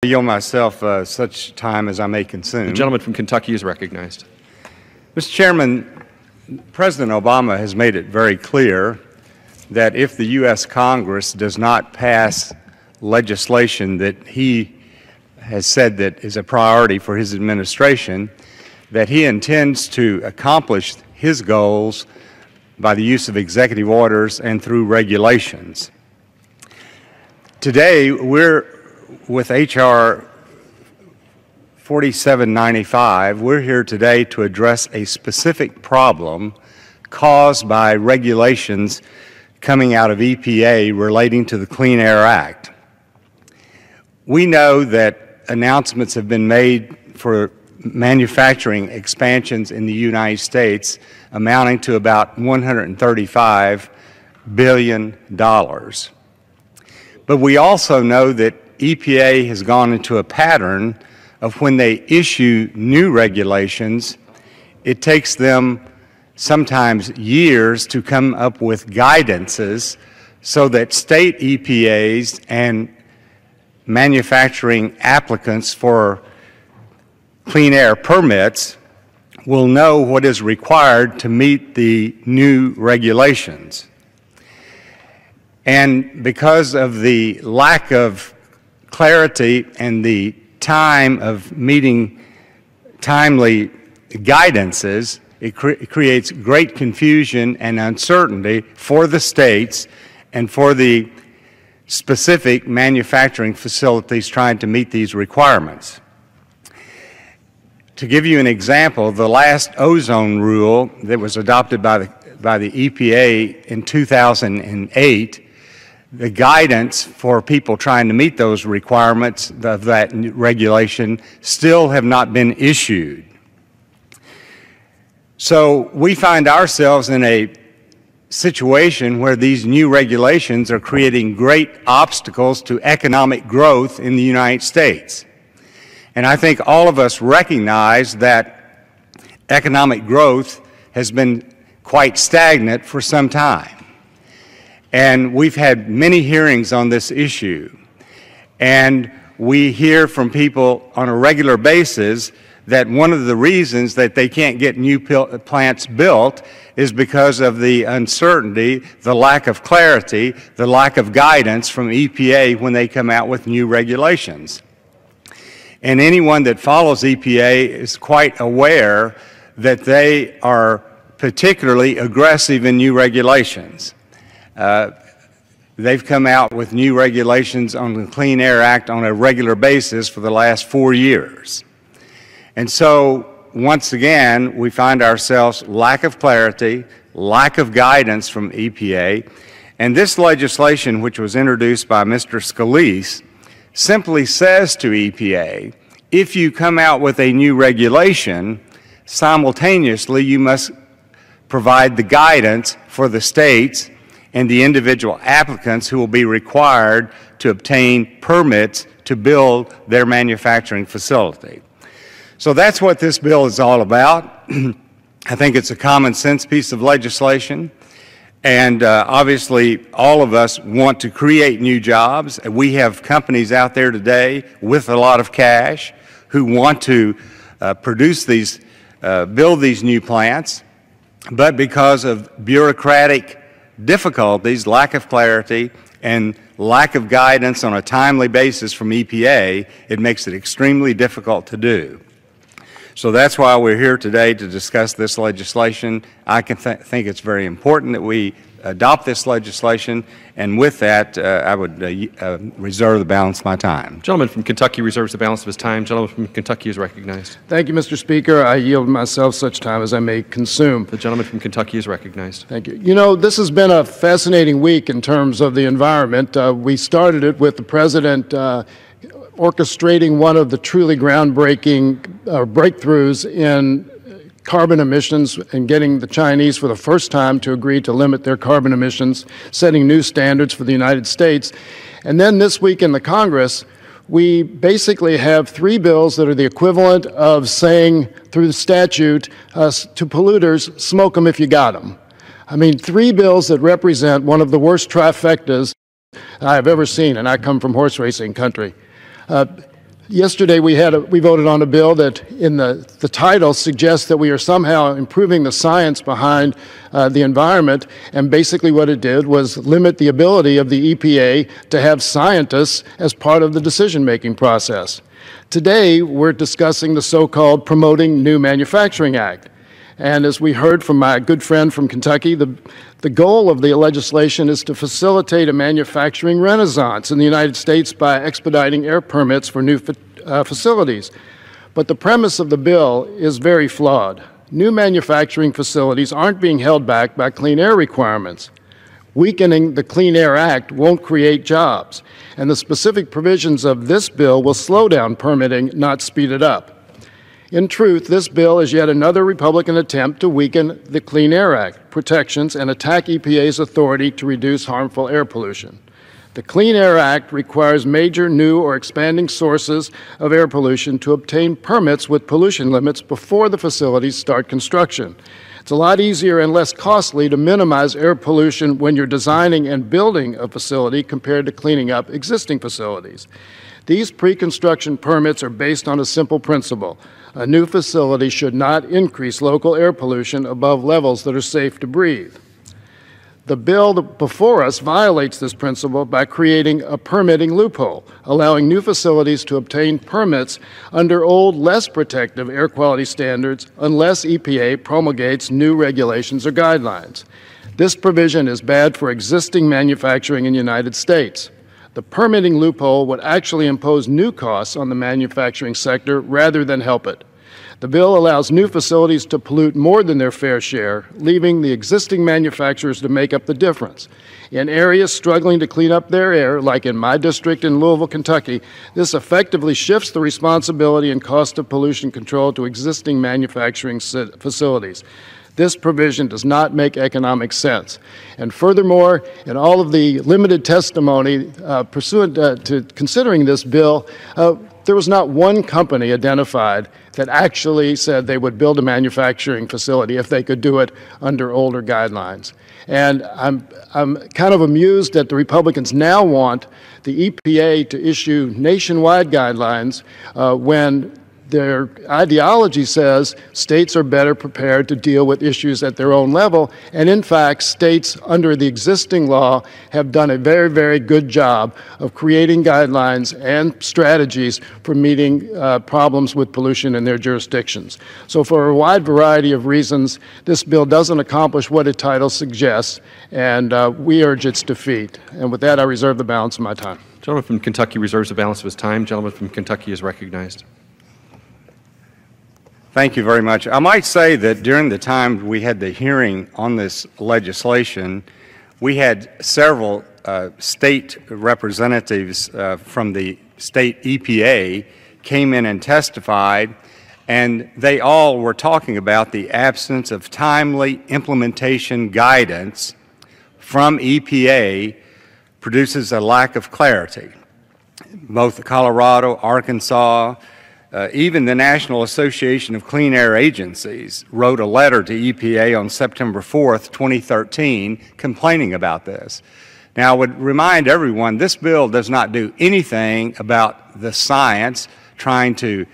I yield myself such time as I may consume. The gentleman from Kentucky is recognized. Mr. Chairman, President Obama has made it very clear that if the U.S. Congress does not pass legislation that he has said that is a priority for his administration, that he intends to accomplish his goals by the use of executive orders and through regulations. Today, we're with H.R. 4795, we're here today to address a specific problem caused by regulations coming out of EPA relating to the Clean Air Act. We know that announcements have been made for manufacturing expansions in the United States amounting to about $135 billion. But we also know that EPA has gone into a pattern of when they issue new regulations, it takes them sometimes years to come up with guidances so that state EPAs and manufacturing applicants for clean air permits will know what is required to meet the new regulations. And because of the lack of clarity and the time of meeting timely guidances, it creates great confusion and uncertainty for the states and for the specific manufacturing facilities trying to meet these requirements. To give you an example, the last ozone rule that was adopted by the EPA in 2008, the guidance for people trying to meet those requirements of that regulation still have not been issued. So we find ourselves in a situation where these new regulations are creating great obstacles to economic growth in the United States. And I think all of us recognize that economic growth has been quite stagnant for some time. And we've had many hearings on this issue. And we hear from people on a regular basis that one of the reasons that they can't get new plants built is because of the uncertainty, the lack of clarity, the lack of guidance from EPA when they come out with new regulations. And anyone that follows EPA is quite aware that they are particularly aggressive in new regulations. They've come out with new regulations on the Clean Air Act on a regular basis for the last 4 years. And so, once again, we find ourselves lack of clarity, lack of guidance from EPA, and this legislation, which was introduced by Mr. Scalise, simply says to EPA, if you come out with a new regulation, simultaneously you must provide the guidance for the states and the individual applicants who will be required to obtain permits to build their manufacturing facility. So that's what this bill is all about. I think it's a common sense piece of legislation, and obviously all of us want to create new jobs. We have companies out there today with a lot of cash who want to produce these, build these new plants, but because of bureaucratic difficulties, lack of clarity, and lack of guidance on a timely basis from EPA, it makes it extremely difficult to do. So that's why we're here today to discuss this legislation. I think it's very important that we adopt this legislation, and with that, I would reserve the balance of my time. Gentleman from Kentucky reserves the balance of his time. Gentleman from Kentucky is recognized. Thank you, Mr. Speaker. I yield myself such time as I may consume. The gentleman from Kentucky is recognized. Thank you. You know, this has been a fascinating week in terms of the environment. We started it with the President orchestrating one of the truly groundbreaking breakthroughs in carbon emissions and getting the Chinese for the first time to agree to limit their carbon emissions, setting new standards for the United States. And then this week in the Congress, we basically have 3 bills that are the equivalent of saying through the statute to polluters, smoke them if you got them. I mean, 3 bills that represent one of the worst trifectas I have ever seen, and I come from horse racing country. Yesterday we voted on a bill that in the title suggests that we are somehow improving the science behind the environment, and basically what it did was limit the ability of the EPA to have scientists as part of the decision-making process. Today we're discussing the so-called Promoting New Manufacturing Act. And as we heard from my good friend from Kentucky, the goal of the legislation is to facilitate a manufacturing renaissance in the United States by expediting air permits for new facilities. But the premise of the bill is very flawed. New manufacturing facilities aren't being held back by clean air requirements. Weakening the Clean Air Act won't create jobs, and the specific provisions of this bill will slow down permitting, not speed it up. In truth, this bill is yet another Republican attempt to weaken the Clean Air Act protections and attack EPA's authority to reduce harmful air pollution. The Clean Air Act requires major new or expanding sources of air pollution to obtain permits with pollution limits before the facilities start construction. It's a lot easier and less costly to minimize air pollution when you're designing and building a facility compared to cleaning up existing facilities. These pre-construction permits are based on a simple principle. A new facility should not increase local air pollution above levels that are safe to breathe. The bill before us violates this principle by creating a permitting loophole, allowing new facilities to obtain permits under old, less protective air quality standards unless EPA promulgates new regulations or guidelines. This provision is bad for existing manufacturing in the United States. The permitting loophole would actually impose new costs on the manufacturing sector rather than help it. The bill allows new facilities to pollute more than their fair share, leaving the existing manufacturers to make up the difference. In areas struggling to clean up their air, like in my district in Louisville, Kentucky, this effectively shifts the responsibility and cost of pollution control to existing manufacturing facilities. This provision does not make economic sense. And furthermore, in all of the limited testimony pursuant to considering this bill, there was not one company identified that actually said they would build a manufacturing facility if they could do it under older guidelines. And I'm kind of amused that the Republicans now want the EPA to issue nationwide guidelines when their ideology says states are better prepared to deal with issues at their own level, and in fact, states under the existing law have done a very, very good job of creating guidelines and strategies for meeting problems with pollution in their jurisdictions. So for a wide variety of reasons, this bill doesn't accomplish what its title suggests, and we urge its defeat. And with that, I reserve the balance of my time. The gentleman from Kentucky reserves the balance of his time. The gentleman from Kentucky is recognized. Thank you very much. I might say that during the time we had the hearing on this legislation, we had several state representatives from the state EPA came in and testified, and they all were talking about the absence of timely implementation guidance from EPA produces a lack of clarity. Both Colorado, Arkansas, even the National Association of Clean Air Agencies wrote a letter to EPA on September 4th, 2013, complaining about this. Now, I would remind everyone, this bill does not do anything about the science, trying to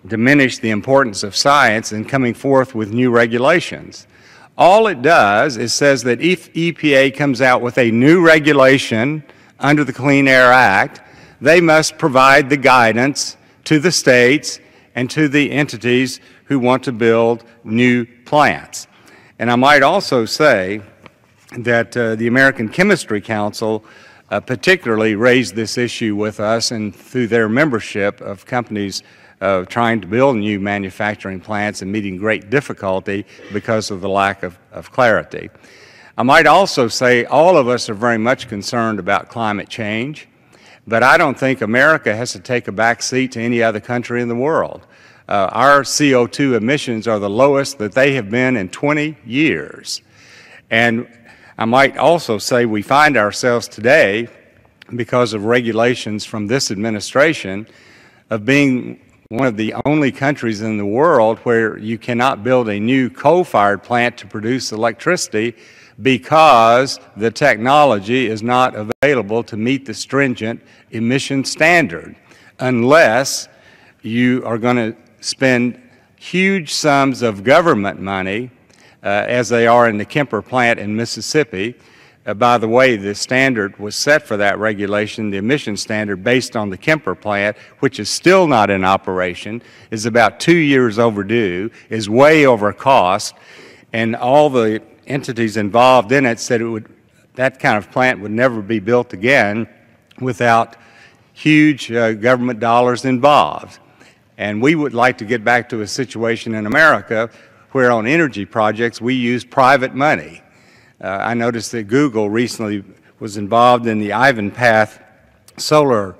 diminish the importance of science and coming forth with new regulations. All it does is says that if EPA comes out with a new regulation under the Clean Air Act, they must provide the guidance to the states and to the entities who want to build new plants. And I might also say that the American Chemistry Council particularly raised this issue with us and through their membership of companies trying to build new manufacturing plants and meeting great difficulty because of the lack of clarity. I might also say all of us are very much concerned about climate change. But I don't think America has to take a back seat to any other country in the world. Our CO2 emissions are the lowest that they have been in 20 years. And I might also say we find ourselves today, because of regulations from this administration, of being one of the only countries in the world where you cannot build a new coal-fired plant to produce electricity because the technology is not available to meet the stringent emission standard. unless you are going to spend huge sums of government money, as they are in the Kemper plant in Mississippi. By the way, the standard was set for that regulation, the emission standard based on the Kemper plant, which is still not in operation, is about 2 years overdue, is way over cost, and all the entities involved in it said that kind of plant would never be built again without huge government dollars involved. And we would like to get back to a situation in America where on energy projects we use private money. I noticed that Google recently was involved in the Ivanpah solar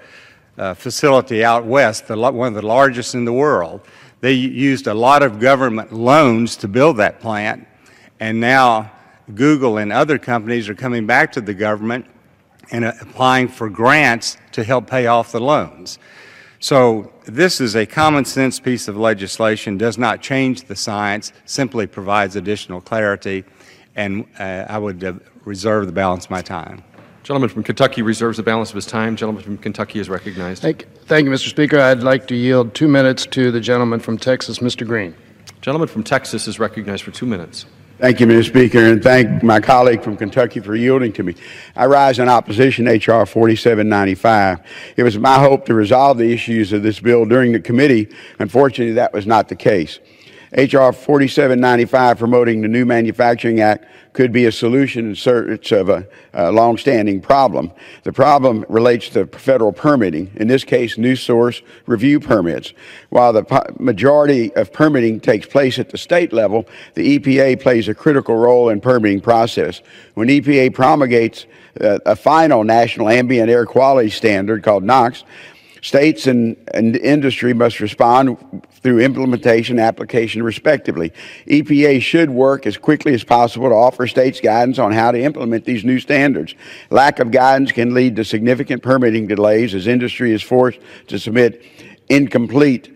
facility out west, one of the largest in the world. They used a lot of government loans to build that plant, and now Google and other companies are coming back to the government and applying for grants to help pay off the loans. So this is a common sense piece of legislation, does not change the science, simply provides additional clarity, and I would reserve the balance of my time. Gentleman from Kentucky reserves the balance of his time. Gentleman from Kentucky is recognized. Thank you, Mr. Speaker. I'd like to yield 2 minutes to the gentleman from Texas, Mr. Green. Gentleman from Texas is recognized for 2 minutes. Thank you, Mr. Speaker, and thank my colleague from Kentucky for yielding to me. I rise in opposition to H.R. 4795. It was my hope to resolve the issues of this bill during the committee. Unfortunately, that was not the case. H.R. 4795, promoting the New Manufacturing Act, could be a solution in search of a long-standing problem. The problem relates to federal permitting, in this case, new source review permits. While the majority of permitting takes place at the state level, the EPA plays a critical role in permitting process. When EPA promulgates a final national ambient air quality standard called NOx, states and industry must respond through implementation and application respectively. EPA should work as quickly as possible to offer states guidance on how to implement these new standards. Lack of guidance can lead to significant permitting delays as industry is forced to submit incomplete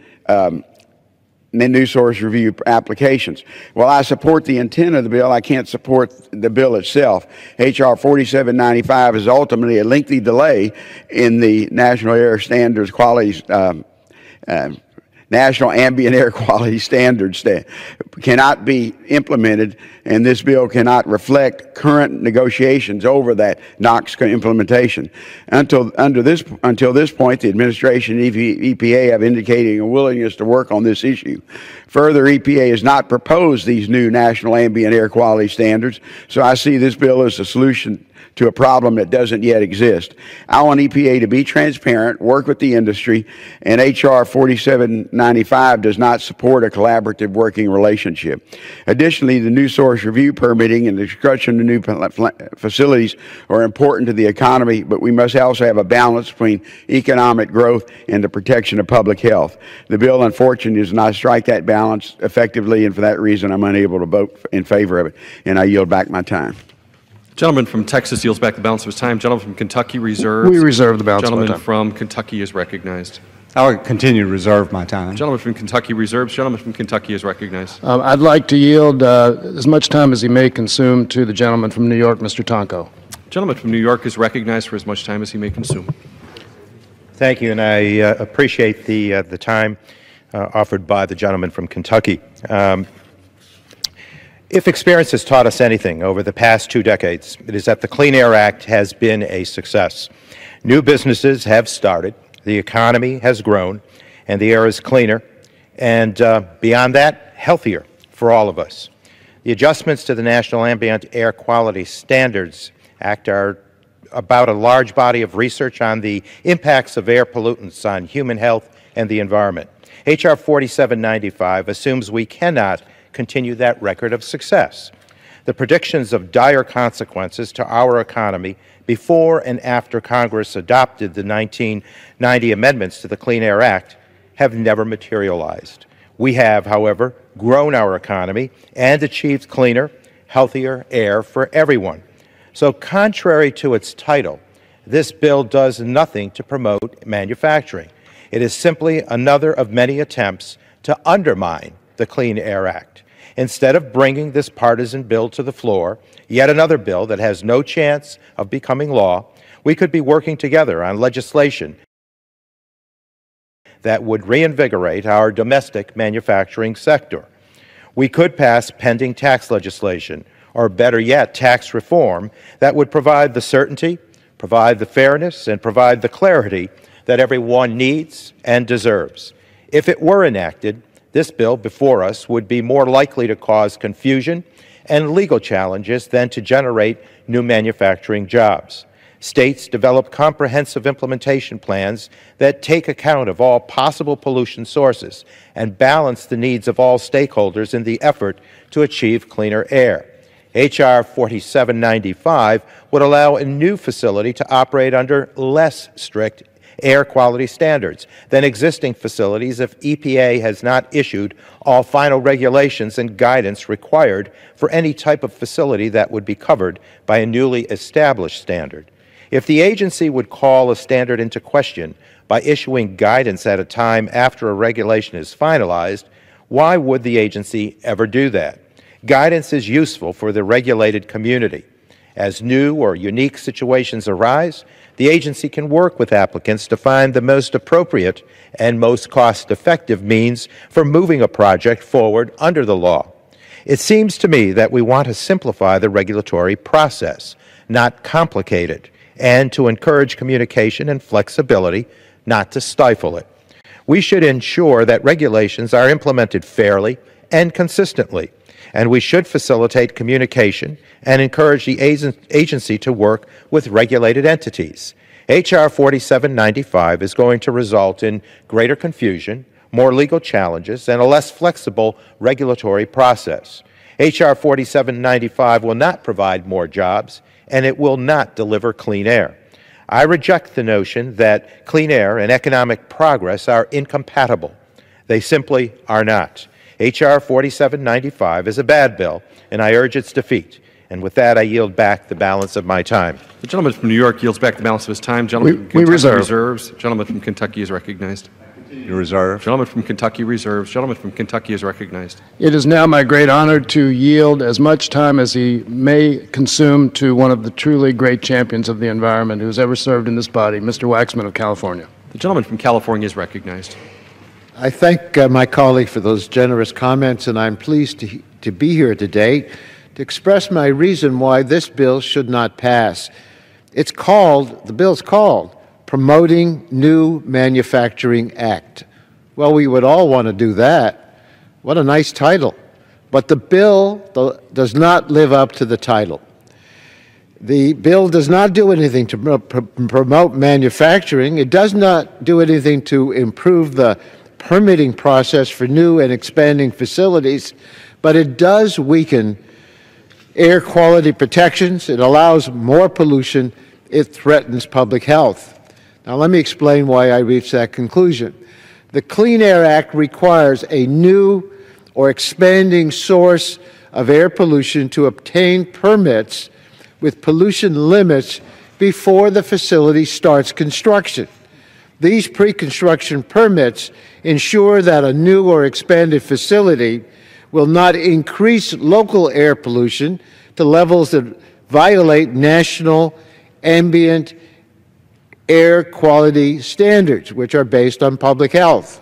new source review applications. While I support the intent of the bill, I can't support the bill itself. H.R. 4795 is ultimately a lengthy delay in the National Air Standards Quality National Ambient Air Quality Standards cannot be implemented, and this bill cannot reflect current negotiations over that NOx implementation. Until this point, the administration and EPA have indicated a willingness to work on this issue. Further, EPA has not proposed these new national ambient air quality standards, so I see this bill as a solution to a problem that doesn't yet exist. I want EPA to be transparent, work with the industry, and H.R. 4795 does not support a collaborative working relationship. Additionally, the new source review permitting and the construction of new facilities are important to the economy, but we must also have a balance between economic growth and the protection of public health. The bill, unfortunately, does not strike that balance effectively, and for that reason, I'm unable to vote in favor of it, and I yield back my time. Gentleman from Texas yields back the balance of his time. Gentleman from Kentucky reserves. We reserve the balance of my time. Gentleman from Kentucky is recognized. I will continue to reserve my time. Gentleman from Kentucky reserves. Gentleman from Kentucky is recognized. I'd like to yield as much time as he may consume to the gentleman from New York, Mr. Tonko. Gentleman from New York is recognized for as much time as he may consume. Thank you, and I appreciate the time offered by the gentleman from Kentucky. If experience has taught us anything over the past 2 decades, it is that the Clean Air Act has been a success. New businesses have started, the economy has grown, and the air is cleaner, and beyond that, healthier for all of us. The adjustments to the National Ambient Air Quality Standards Act are about a large body of research on the impacts of air pollutants on human health and the environment. H.R. 4795 assumes we cannot continue that record of success. The predictions of dire consequences to our economy before and after Congress adopted the 1990 amendments to the Clean Air Act have never materialized. We have, however, grown our economy and achieved cleaner, healthier air for everyone. So contrary to its title, this bill does nothing to promote manufacturing. It is simply another of many attempts to undermine the Clean Air Act. Instead of bringing this partisan bill to the floor, yet another bill that has no chance of becoming law, we could be working together on legislation that would reinvigorate our domestic manufacturing sector. We could pass pending tax legislation, or better yet, tax reform that would provide the certainty, provide the fairness, and provide the clarity that everyone needs and deserves. If it were enacted, this bill before us would be more likely to cause confusion and legal challenges than to generate new manufacturing jobs. States develop comprehensive implementation plans that take account of all possible pollution sources and balance the needs of all stakeholders in the effort to achieve cleaner air. H.R. 4795 would allow a new facility to operate under less strict air quality standards than existing facilities if EPA has not issued all final regulations and guidance required for any type of facility that would be covered by a newly established standard. If the agency would call a standard into question by issuing guidance at a time after a regulation is finalized, why would the agency ever do that? Guidance is useful for the regulated community. As new or unique situations arise, the agency can work with applicants to find the most appropriate and most cost-effective means for moving a project forward under the law. It seems to me that we want to simplify the regulatory process, not complicate it, and to encourage communication and flexibility, not to stifle it. We should ensure that regulations are implemented fairly and consistently, and we should facilitate communication and encourage the agency to work with regulated entities. H.R. 4795 is going to result in greater confusion, more legal challenges, and a less flexible regulatory process. H.R. 4795 will not provide more jobs, and it will not deliver clean air. I reject the notion that clean air and economic progress are incompatible. They simply are not. H.R. 4795 is a bad bill, and I urge its defeat. And with that, I yield back the balance of my time. The gentleman from New York yields back the balance of his time. Gentleman from Kentucky reserves. Gentleman from Kentucky is recognized. You reserve. Gentleman from Kentucky reserves. Gentleman from Kentucky is recognized. It is now my great honor to yield as much time as he may consume to one of the truly great champions of the environment who has ever served in this body, Mr. Waxman of California. The gentleman from California is recognized. I thank my colleague for those generous comments, and I'm pleased to be here today to express my reason why this bill should not pass. The bill's called Promoting New Manufacturing Act. Well, we would all want to do that. What a nice title. But the bill does not live up to the title. The bill does not do anything to promote manufacturing. It does not do anything to improve the permitting process for new and expanding facilities, but it does weaken air quality protections. It allows more pollution. It threatens public health. Now, let me explain why I reached that conclusion. The Clean Air Act requires a new or expanding source of air pollution to obtain permits with pollution limits before the facility starts construction. These pre-construction permits ensure that a new or expanded facility will not increase local air pollution to levels that violate national ambient air quality standards, which are based on public health.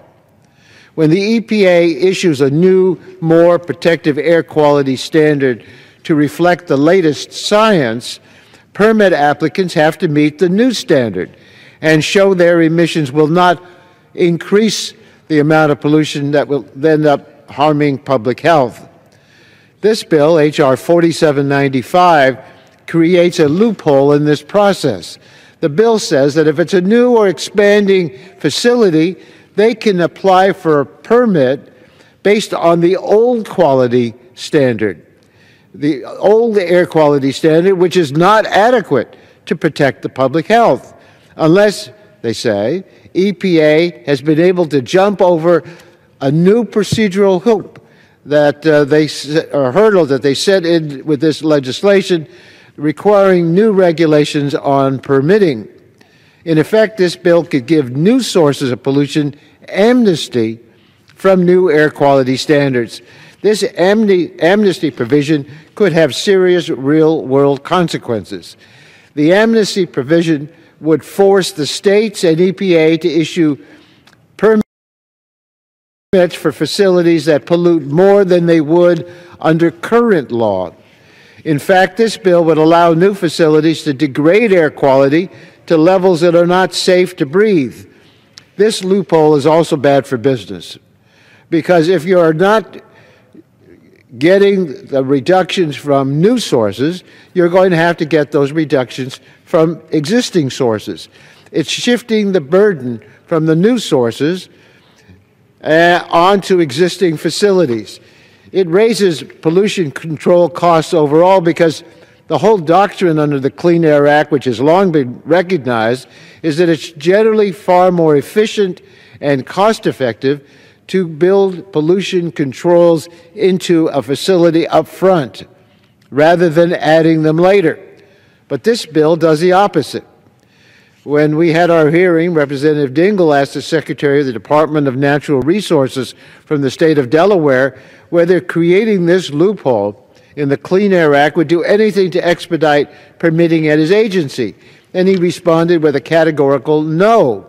When the EPA issues a new, more protective air quality standard to reflect the latest science, permit applicants have to meet the new standard and show their emissions will not increase the amount of pollution that will end up harming public health. This bill, H.R. 4795, creates a loophole in this process. The bill says that if it's a new or expanding facility, they can apply for a permit based on the old quality standard, the old air quality standard, which is not adequate to protect the public health, unless, they say, EPA has been able to jump over a new procedural hoop that hurdle that they set in with this legislation, requiring new regulations on permitting. In effect, this bill could give new sources of pollution amnesty from new air quality standards. This amnesty provision could have serious real-world consequences. The amnesty provision would force the states and EPA to issue permits permits for facilities that pollute more than they would under current law. In fact, this bill would allow new facilities to degrade air quality to levels that are not safe to breathe. This loophole is also bad for business, because if you are not getting the reductions from new sources, you're going to have to get those reductions from existing sources. It's shifting the burden from the new sources onto existing facilities. It raises pollution control costs overall because the whole doctrine under the Clean Air Act, which has long been recognized, is that it's generally far more efficient and cost-effective to build pollution controls into a facility up front rather than adding them later. But this bill does the opposite. When we had our hearing, Representative Dingell asked the Secretary of the Department of Natural Resources from the state of Delaware whether creating this loophole in the Clean Air Act would do anything to expedite permitting at his agency. And he responded with a categorical no.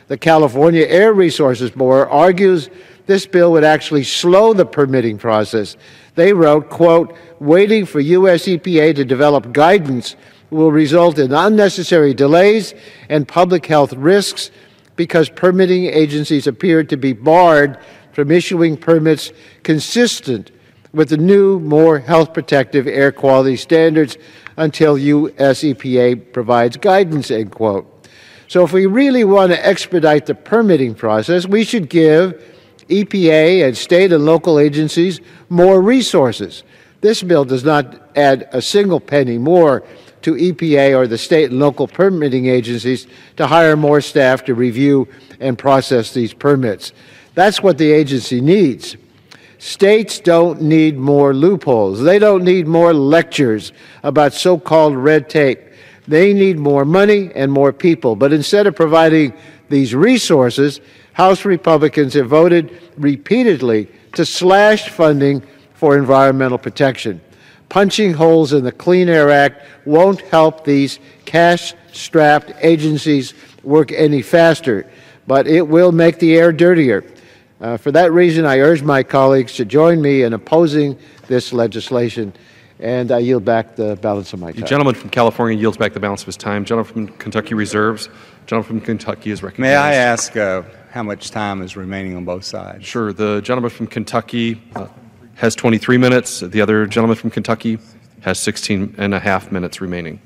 The California Air Resources Board argues this bill would actually slow the permitting process. They wrote, quote, waiting for U.S. EPA to develop guidance will result in unnecessary delays and public health risks because permitting agencies appear to be barred from issuing permits consistent with the new, more health protective air quality standards until U.S. EPA provides guidance, end quote. So if we really want to expedite the permitting process, we should give EPA and state and local agencies more resources. This bill does not add a single penny more to EPA or the state and local permitting agencies to hire more staff to review and process these permits. That's what the agency needs. States don't need more loopholes. They don't need more lectures about so-called red tape. They need more money and more people. But instead of providing these resources, House Republicans have voted repeatedly to slash funding for environmental protection. Punching holes in the Clean Air Act won't help these cash-strapped agencies work any faster, but it will make the air dirtier. For that reason, I urge my colleagues to join me in opposing this legislation, and I yield back the balance of my time. The gentleman from California yields back the balance of his time. Gentleman from Kentucky reserves. Gentleman from Kentucky is recognized. May I ask how much time is remaining on both sides? Sure. The gentleman from Kentucky has 23 minutes. The other gentleman from Kentucky has 16 and a half minutes remaining.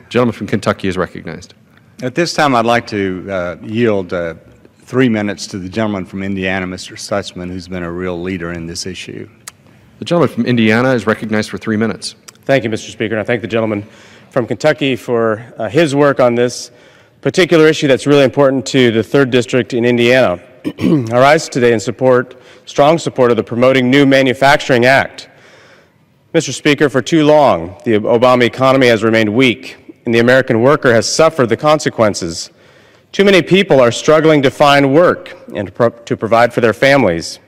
Gentleman from Kentucky is recognized. At this time, I'd like to yield 3 minutes to the gentleman from Indiana, Mr. Stutzman, who's been a real leader in this issue. The gentleman from Indiana is recognized for 3 minutes. Thank you, Mr. Speaker, and I thank the gentleman from Kentucky for his work on this particular issue that's really important to the 3rd District in Indiana. I rise today in strong support of the Promoting New Manufacturing Act. Mr. Speaker, for too long, the Obama economy has remained weak, and the American worker has suffered the consequences. Too many people are struggling to find work and to provide for their families.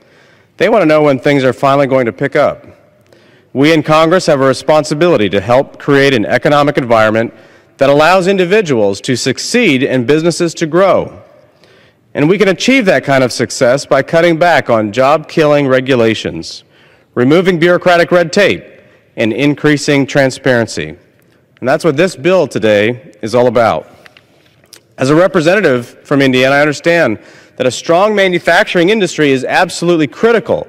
They want to know when things are finally going to pick up. We in Congress have a responsibility to help create an economic environment that allows individuals to succeed and businesses to grow. And we can achieve that kind of success by cutting back on job-killing regulations, removing bureaucratic red tape, and increasing transparency. And that's what this bill today is all about. As a representative from Indiana, I understand that a strong manufacturing industry is absolutely critical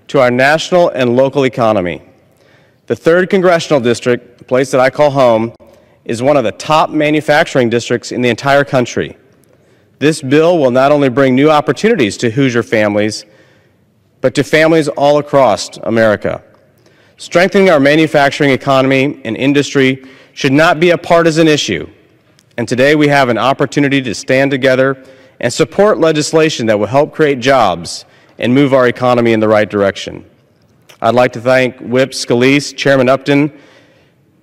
to our national and local economy. The 3rd Congressional District, the place that I call home, is one of the top manufacturing districts in the entire country. This bill will not only bring new opportunities to Hoosier families, but to families all across America. Strengthening our manufacturing economy and industry should not be a partisan issue. And today we have an opportunity to stand together and support legislation that will help create jobs and move our economy in the right direction. I'd like to thank Whip Scalise, Chairman Upton,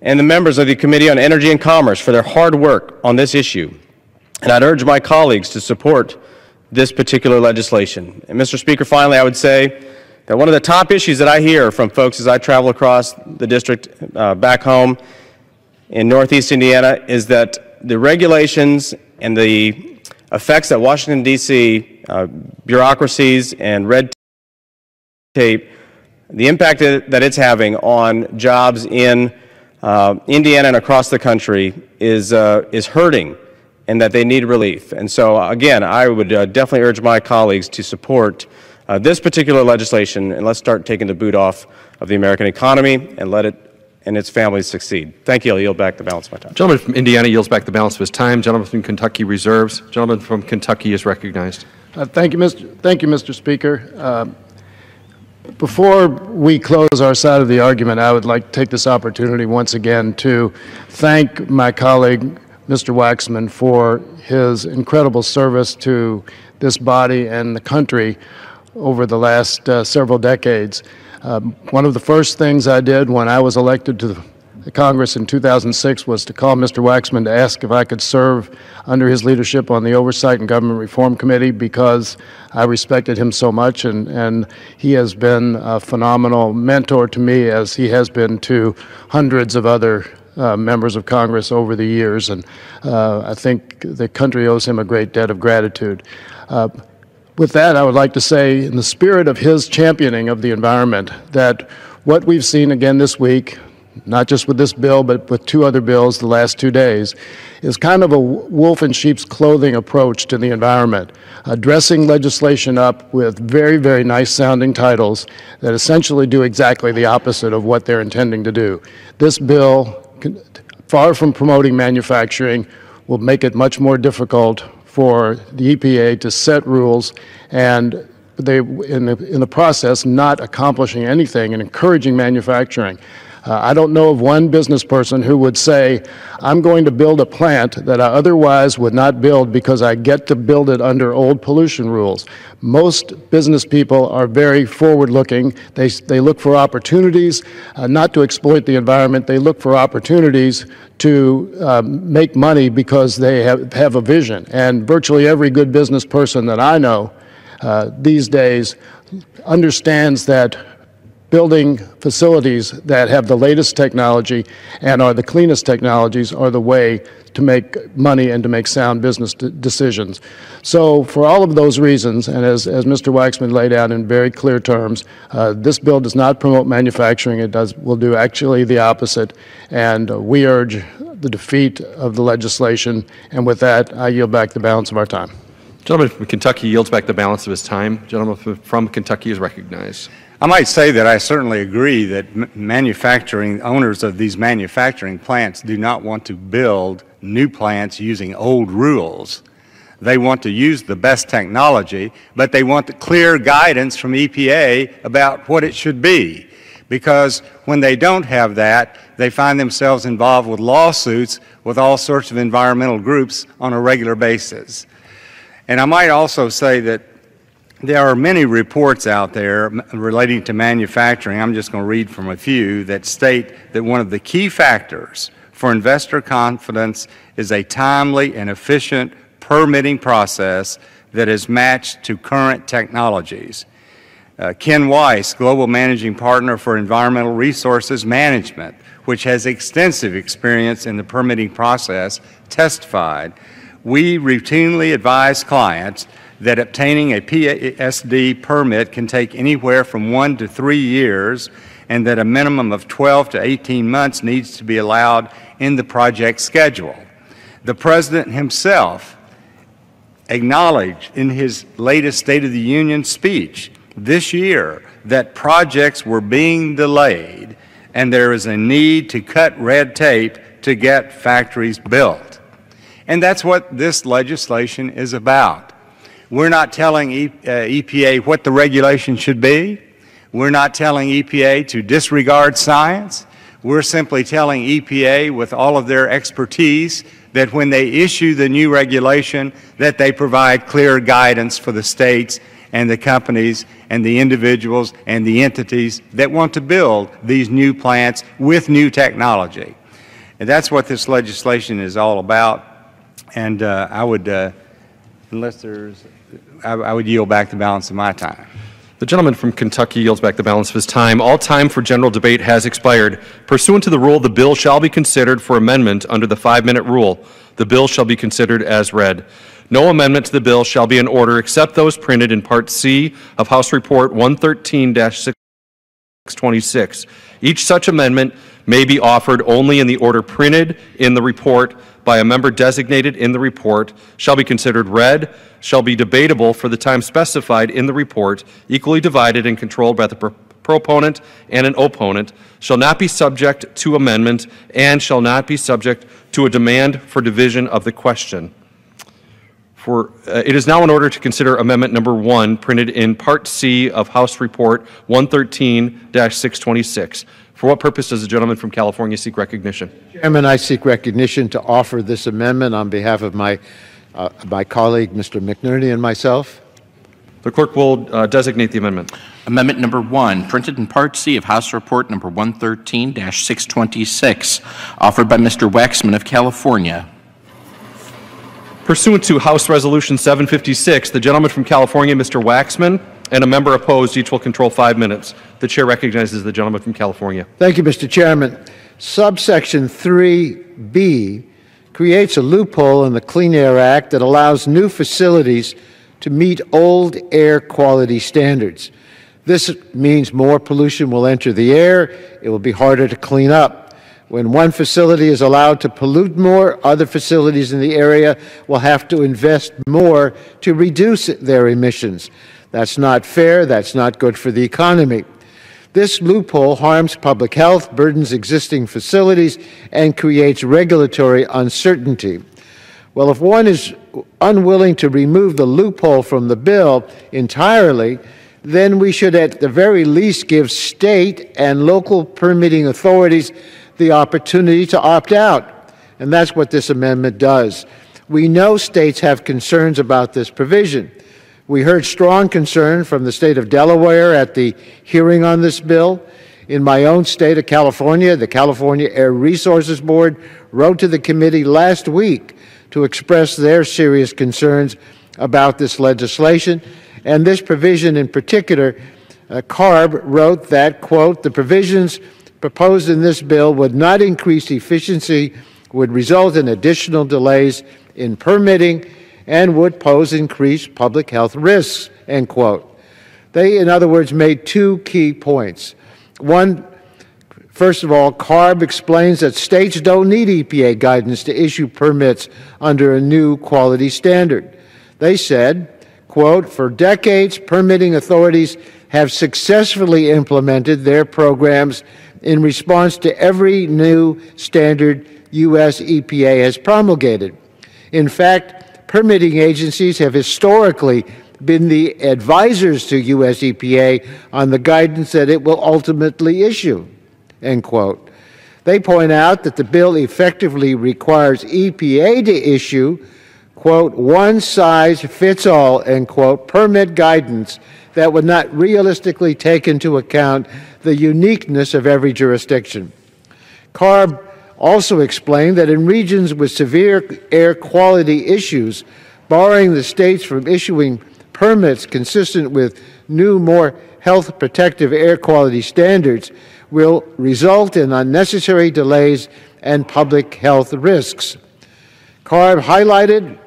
and the members of the Committee on Energy and Commerce for their hard work on this issue. And I'd urge my colleagues to support this particular legislation. And Mr. Speaker, finally, I would say that one of the top issues that I hear from folks as I travel across the district back home in Northeast Indiana is that the regulations and the effects that Washington, D.C. bureaucracies and red tape, the impact that it's having on jobs in Indiana and across the country is hurting, and that they need relief. And so, again, I would definitely urge my colleagues to support this particular legislation, and let's start taking the boot off of the American economy and let it and its families succeed. Thank you. I'll yield back the balance of my time. Gentleman from Indiana yields back the balance of his time. Gentleman from Kentucky reserves. Gentleman from Kentucky is recognized. Thank you, Mr. Speaker. Before we close our side of the argument, I would like to take this opportunity once again to thank my colleague, Mr. Waxman, for his incredible service to this body and the country over the last several decades. One of the first things I did when I was elected to the Congress in 2006 was to call Mr. Waxman to ask if I could serve under his leadership on the Oversight and Government Reform Committee, because I respected him so much, and he has been a phenomenal mentor to me, as he has been to hundreds of other members of Congress over the years, and I think the country owes him a great debt of gratitude. With that, I would like to say, in the spirit of his championing of the environment, that what we've seen again this week, not just with this bill, but with two other bills the last 2 days, is kind of a wolf in sheep's clothing approach to the environment, dressing legislation up with very, very nice sounding titles that essentially do exactly the opposite of what they're intending to do. This bill, far from promoting manufacturing, will make it much more difficult for the EPA to set rules, and they, in the process, not accomplishing anything and encouraging manufacturing. I don't know of one business person who would say, I'm going to build a plant that I otherwise would not build because I get to build it under old pollution rules. Most business people are very forward-looking. They look for opportunities, not to exploit the environment. They look for opportunities to make money because they have a vision. And virtually every good business person that I know these days understands that building facilities that have the latest technology and are the cleanest technologies are the way to make money and to make sound business decisions. So for all of those reasons, and as Mr. Waxman laid out in very clear terms, this bill does not promote manufacturing. It will do actually the opposite, and we urge the defeat of the legislation. And with that, I yield back the balance of our time. Gentleman from Kentucky yields back the balance of his time. Gentleman from Kentucky is recognized. I might say that I certainly agree that owners of these manufacturing plants do not want to build new plants using old rules. They want to use the best technology, but they want the clear guidance from EPA about what it should be. Because when they don't have that, they find themselves involved with lawsuits with all sorts of environmental groups on a regular basis. And I might also say that there are many reports out there relating to manufacturing. I'm just going to read from a few that state that one of the key factors for investor confidence is a timely and efficient permitting process that is matched to current technologies. Ken Weiss, Global Managing Partner for Environmental Resources Management, which has extensive experience in the permitting process, testified, "We routinely advise clients that obtaining a PSD permit can take anywhere from 1 to 3 years, and that a minimum of 12 to 18 months needs to be allowed in the project schedule." The President himself acknowledged in his latest State of the Union speech this year that projects were being delayed and there is a need to cut red tape to get factories built. And that's what this legislation is about. We're not telling EPA what the regulation should be. We're not telling EPA to disregard science. We're simply telling EPA, with all of their expertise, that when they issue the new regulation, that they provide clear guidance for the states and the companies and the individuals and the entities that want to build these new plants with new technology. And that's what this legislation is all about. And I would, I would yield back the balance of my time. The gentleman from Kentucky yields back the balance of his time. All time for general debate has expired. Pursuant to the rule, the bill shall be considered for amendment under the 5-minute rule. The bill shall be considered as read. no amendment to the bill shall be in order except those printed in Part C of House Report 113-626. Each such amendment may be offered only in the order printed in the report by a member designated in the report, shall be considered read, shall be debatable for the time specified in the report, equally divided and controlled by the proponent and an opponent, shall not be subject to amendment, and shall not be subject to a demand for division of the question. It is now in order to consider Amendment Number 1, printed in Part C of House Report 113-626. For what purpose does the gentleman from California seek recognition? Chairman, I seek recognition to offer this amendment on behalf of my colleague, Mr. McNerney, and myself. The clerk will designate the amendment. Amendment Number 1, printed in Part C of House Report Number 113-626, offered by Mr. Waxman of California. Pursuant to House Resolution 756, the gentleman from California, Mr. Waxman, and a member opposed each will control 5 minutes. The chair recognizes the gentleman from California. Thank you, Mr. Chairman. Subsection 3B creates a loophole in the Clean Air Act that allows new facilities to meet old air quality standards. This means more pollution will enter the air. It will be harder to clean up. When one facility is allowed to pollute more, other facilities in the area will have to invest more to reduce their emissions. That's not fair. That's not good for the economy. This loophole harms public health, burdens existing facilities, and creates regulatory uncertainty. Well, if one is unwilling to remove the loophole from the bill entirely, then we should at the very least give state and local permitting authorities the opportunity to opt out. And that's what this amendment does. We know states have concerns about this provision. We heard strong concern from the state of Delaware at the hearing on this bill. In my own state of California, the California Air Resources Board wrote to the committee last week to express their serious concerns about this legislation. And this provision in particular, CARB wrote that, quote, the provisions proposed in this bill would not increase efficiency, would result in additional delays in permitting, and would pose increased public health risks, end quote. They, in other words, made two key points. One, first of all, CARB explains that states don't need EPA guidance to issue permits under a new quality standard. They said, quote, for decades, permitting authorities have successfully implemented their programs in response to every new standard U.S. EPA has promulgated. In fact, permitting agencies have historically been the advisors to U.S. EPA on the guidance that it will ultimately issue, end quote. They point out that the bill effectively requires EPA to issue, quote, one-size-fits-all, end quote, permit guidance that would not realistically take into account the uniqueness of every jurisdiction. CARB also explained that in regions with severe air quality issues, barring the states from issuing permits consistent with new, more health protective air quality standards will result in unnecessary delays and public health risks. CARB highlighted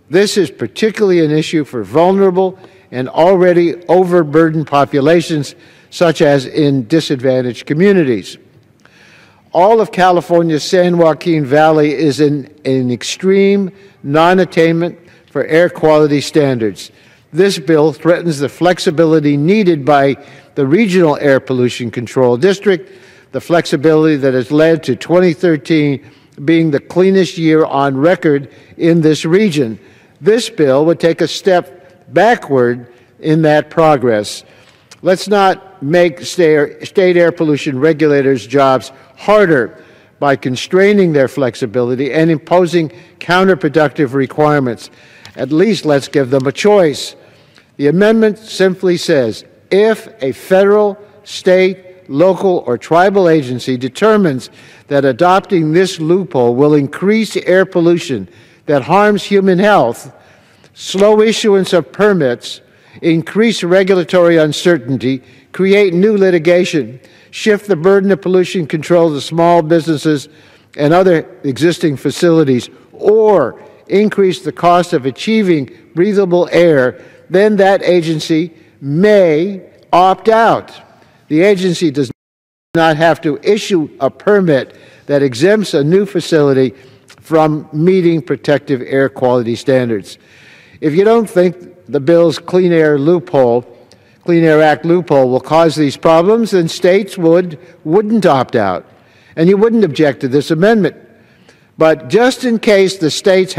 this is particularly an issue for vulnerable and already overburdened populations, such as in disadvantaged communities. All of California's San Joaquin Valley is in an extreme non-attainment for air quality standards. This bill threatens the flexibility needed by the Regional Air Pollution Control District, the flexibility that has led to 2013 being the cleanest year on record in this region. This bill would take a step backward in that progress. Let's not make state air pollution regulators' jobs harder by constraining their flexibility and imposing counterproductive requirements. At least let's give them a choice. The amendment simply says, if a federal, state, local, or tribal agency determines that adopting this loophole will increase air pollution that harms human health, slow issuance of permits, increase regulatory uncertainty, create new litigation, shift the burden of pollution control to small businesses and other existing facilities, or increase the cost of achieving breathable air, then that agency may opt out. The agency does not have to issue a permit that exempts a new facility from meeting protective air quality standards. If you don't think the bill's Clean Air Act loophole will cause these problems, then states wouldn't opt out, and you wouldn't object to this amendment. But just in case the states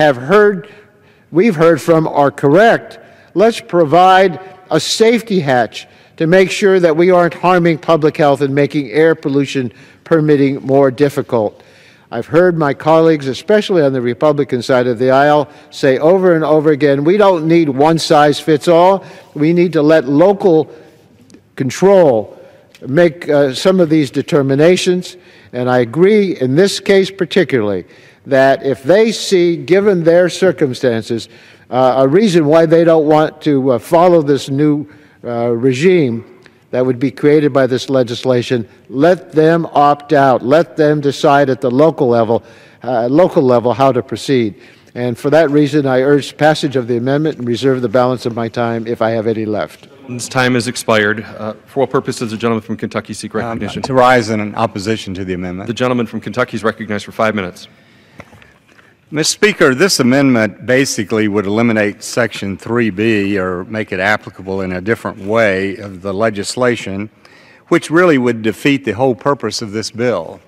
we've heard from are correct, let's provide a safety hatch to make sure that we aren't harming public health and making air pollution permitting more difficult. I've heard my colleagues, especially on the Republican side of the aisle, say over and over again, we don't need one size fits all. We need to let local control make some of these determinations. And I agree in this case particularly that if they see, given their circumstances, a reason why they don't want to follow this new regime that would be created by this legislation, let them opt out. Let them decide at the local level how to proceed. And for that reason, I urge passage of the amendment and reserve the balance of my time if I have any left. This time has expired. For what purpose does the gentleman from Kentucky seek recognition? To rise in opposition to the amendment. The gentleman from Kentucky is recognized for 5 minutes. Mr. Speaker, this amendment basically would eliminate Section 3B or make it applicable in a different way of the legislation, which really would defeat the whole purpose of this bill.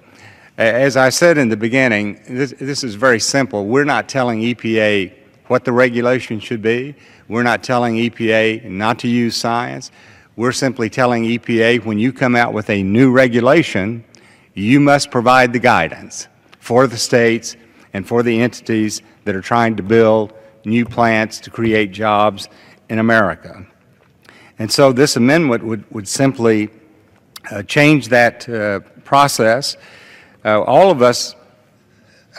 As I said in the beginning, this is very simple. We're not telling EPA what the regulation should be. We're not telling EPA not to use science. We're simply telling EPA when you come out with a new regulation, you must provide the guidance for the states and for the entities that are trying to build new plants to create jobs in America. And so this amendment would simply change that process. All of us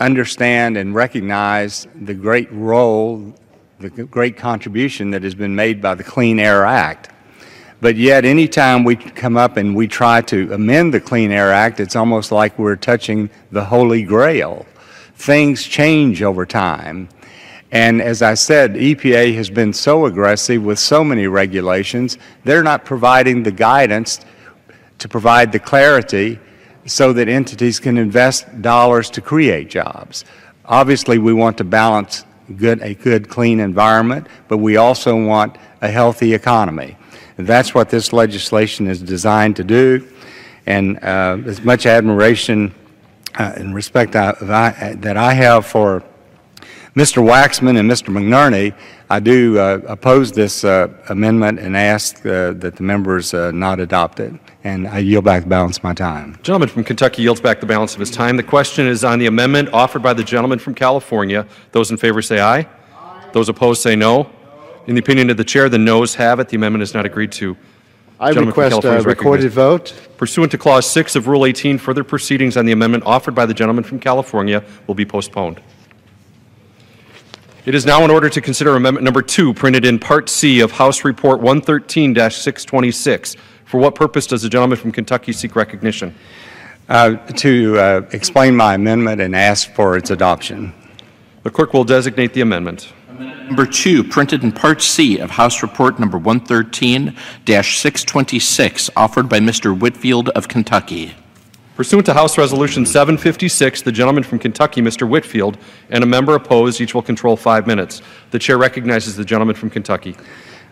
understand and recognize the great role, the great contribution that has been made by the Clean Air Act. But yet, any time we come up and we try to amend the Clean Air Act, it's almost like we're touching the Holy Grail. Things change over time. And as I said, EPA has been so aggressive with so many regulations, they're not providing the guidance to provide the clarity so that entities can invest dollars to create jobs. Obviously, we want to balance a good, clean environment, but we also want a healthy economy. That's what this legislation is designed to do. And as much admiration and respect that I have for Mr. Waxman and Mr. McNerney, I do oppose this amendment and ask that the members not adopt it. And I yield back the balance of my time. The gentleman from Kentucky yields back the balance of his time. The question is on the amendment offered by the gentleman from California. Those in favor say aye. Aye. Those opposed say no. In the opinion of the chair, the noes have it. The amendment is not agreed to. I request a recorded vote. Pursuant to Clause 6 of Rule 18, further proceedings on the amendment offered by the gentleman from California will be postponed. It is now in order to consider Amendment Number 2, printed in Part C of House Report 113-626. For what purpose does the gentleman from Kentucky seek recognition? To explain my amendment and ask for its adoption. The clerk will designate the amendment. Number 2, printed in Part C of House Report Number 113-626, offered by Mr. Whitfield of Kentucky. Pursuant to House Resolution 756, the gentleman from Kentucky, Mr. Whitfield, and a member opposed, each will control 5 minutes. The chair recognizes the gentleman from Kentucky.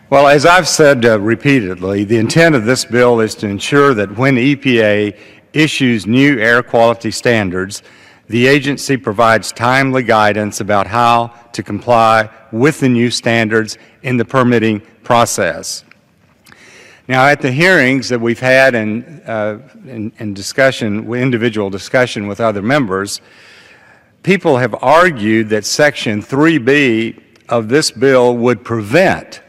Well, as I've said repeatedly, the intent of this bill is to ensure that when EPA issues new air quality standards, the agency provides timely guidance about how to comply with the new standards in the permitting process. Now, at the hearings that we've had in discussion, individual discussion with other members, people have argued that Section 3B of this bill would prevent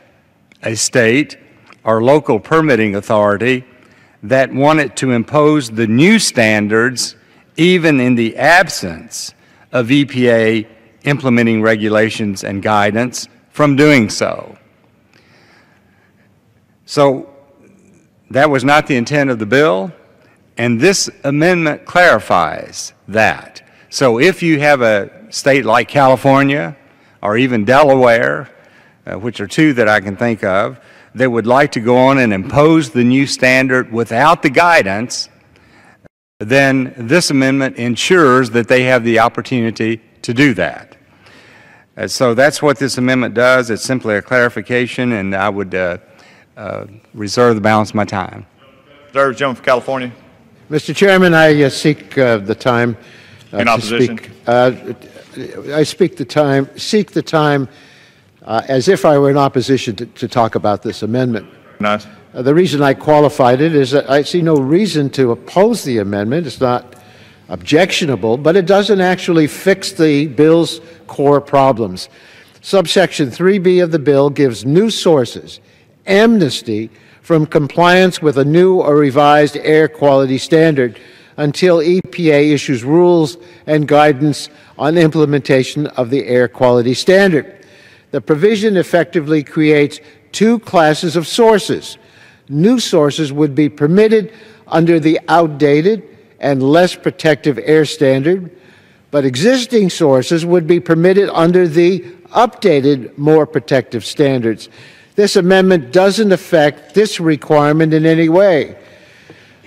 a state or local permitting authority that wanted to impose the new standards even in the absence of EPA implementing regulations and guidance from doing so. So that was not the intent of the bill, and this amendment clarifies that. So if you have a state like California or even Delaware, which are two that I can think of, that would like to go on and impose the new standard without the guidance, then this amendment ensures that they have the opportunity to do that. So that's what this amendment does. It's simply a clarification, and I would reserve the balance of my time. Reserve, gentleman from California. Mr. Chairman, I seek the time in opposition. Seek the time as if I were in opposition to talk about this amendment. Nice. The reason I qualified it is that I see no reason to oppose the amendment. It's not objectionable, but it doesn't actually fix the bill's core problems. Subsection 3B of the bill gives new sources amnesty from compliance with a new or revised air quality standard until EPA issues rules and guidance on implementation of the air quality standard. The provision effectively creates two classes of sources. New sources would be permitted under the outdated and less protective air standard, but existing sources would be permitted under the updated, more protective standards. This amendment doesn't affect this requirement in any way.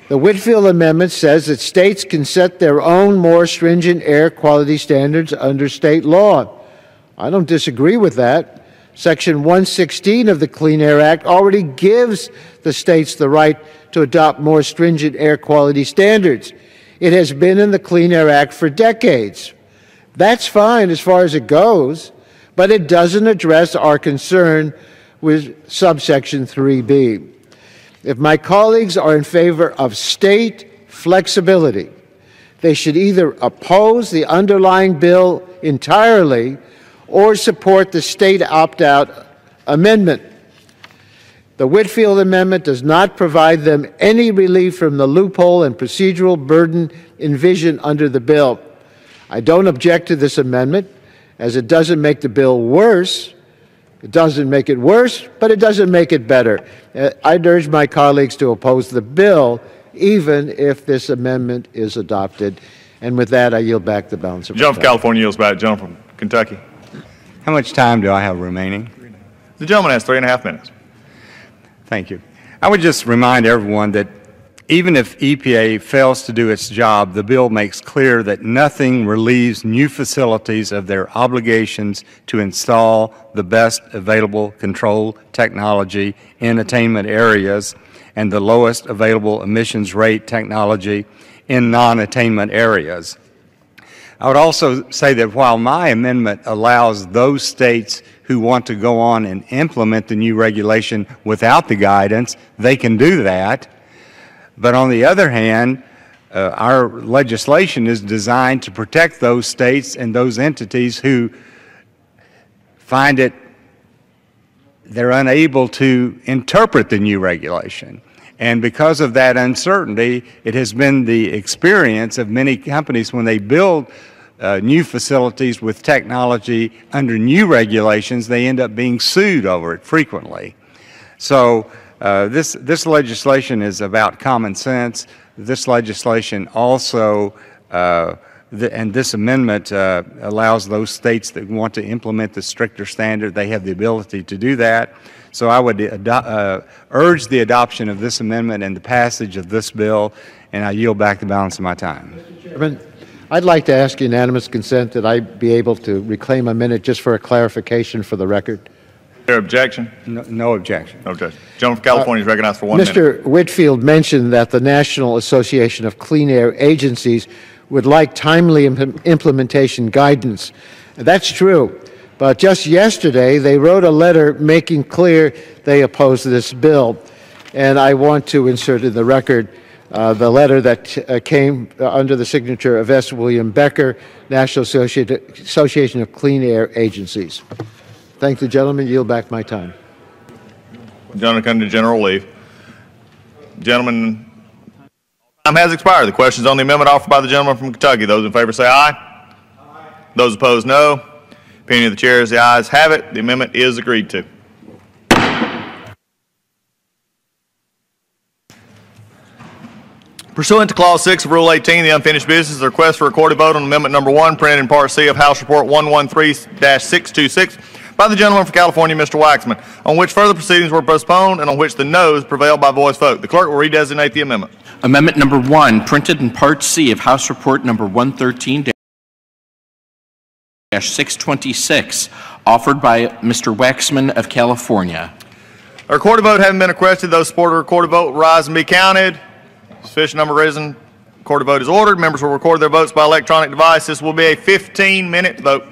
The Whitfield Amendment says that states can set their own more stringent air quality standards under state law. I don't disagree with that. Section 116 of the Clean Air Act already gives the states the right to adopt more stringent air quality standards. It has been in the Clean Air Act for decades. That's fine as far as it goes, but it doesn't address our concern with subsection 3B. If my colleagues are in favor of state flexibility, they should either oppose the underlying bill entirely or support the state opt-out amendment. The Whitfield Amendment does not provide them any relief from the loophole and procedural burden envisioned under the bill. I don't object to this amendment, as it doesn't make the bill worse. It doesn't make it worse, but it doesn't make it better. I'd urge my colleagues to oppose the bill, even if this amendment is adopted. And with that, I yield back the balance of my time. Gentleman from California yields back. Gentleman from Kentucky. How much time do I have remaining? The gentleman has 3.5 minutes. Thank you. I would just remind everyone that even if EPA fails to do its job, the bill makes clear that nothing relieves new facilities of their obligations to install the best available control technology in attainment areas and the lowest available emissions rate technology in non-attainment areas. I would also say that while my amendment allows those states who want to go on and implement the new regulation without the guidance, they can do that. But on the other hand, our legislation is designed to protect those states and those entities who find they're unable to interpret the new regulation. And because of that uncertainty, it has been the experience of many companies when they build new facilities with technology under new regulations, they end up being sued over it frequently. So this legislation is about common sense. This legislation also, and this amendment allows those states that want to implement the stricter standard, they have the ability to do that. So I would urge the adoption of this amendment and the passage of this bill, and I yield back the balance of my time. Mr. Chairman, I'd like to ask unanimous consent that I be able to reclaim a minute just for a clarification for the record. Is there objection? No objection. No objection. Gentleman from California is recognized for 1 minute. Mr. Whitfield mentioned that the National Association of Clean Air Agencies would like timely implementation guidance. That's true. But just yesterday, they wrote a letter making clear they oppose this bill. And I want to insert in the record the letter that came under the signature of S. William Becker, National Association of Clean Air Agencies. Thank the gentleman. Yield back my time. Gentleman come to general leave. Gentleman, time has expired. The question is on the amendment offered by the gentleman from Kentucky. Those in favor say aye. Aye. Those opposed, no. Opinion of the chair is the ayes have it. The amendment is agreed to. Pursuant to Clause 6 of Rule 18, the unfinished business is a request for a recorded vote on Amendment Number 1, printed in Part C of House Report 113-626 by the gentleman from California, Mr. Waxman, on which further proceedings were postponed and on which the noes prevailed by voice vote. The clerk will redesignate the amendment. Amendment Number 1, printed in Part C of House Report Number 113-626, offered by Mr. Waxman of California. A recorded vote having been requested, those supporting a recorded vote will rise and be counted. Sufficient number risen. Recorded vote is ordered. Members will record their votes by electronic device. This will be a 15-minute vote.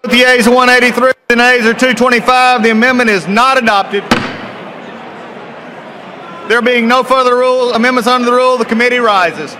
The yeas are 183, the nays are 225. The amendment is not adopted. There being no further amendments under the rule, the committee rises.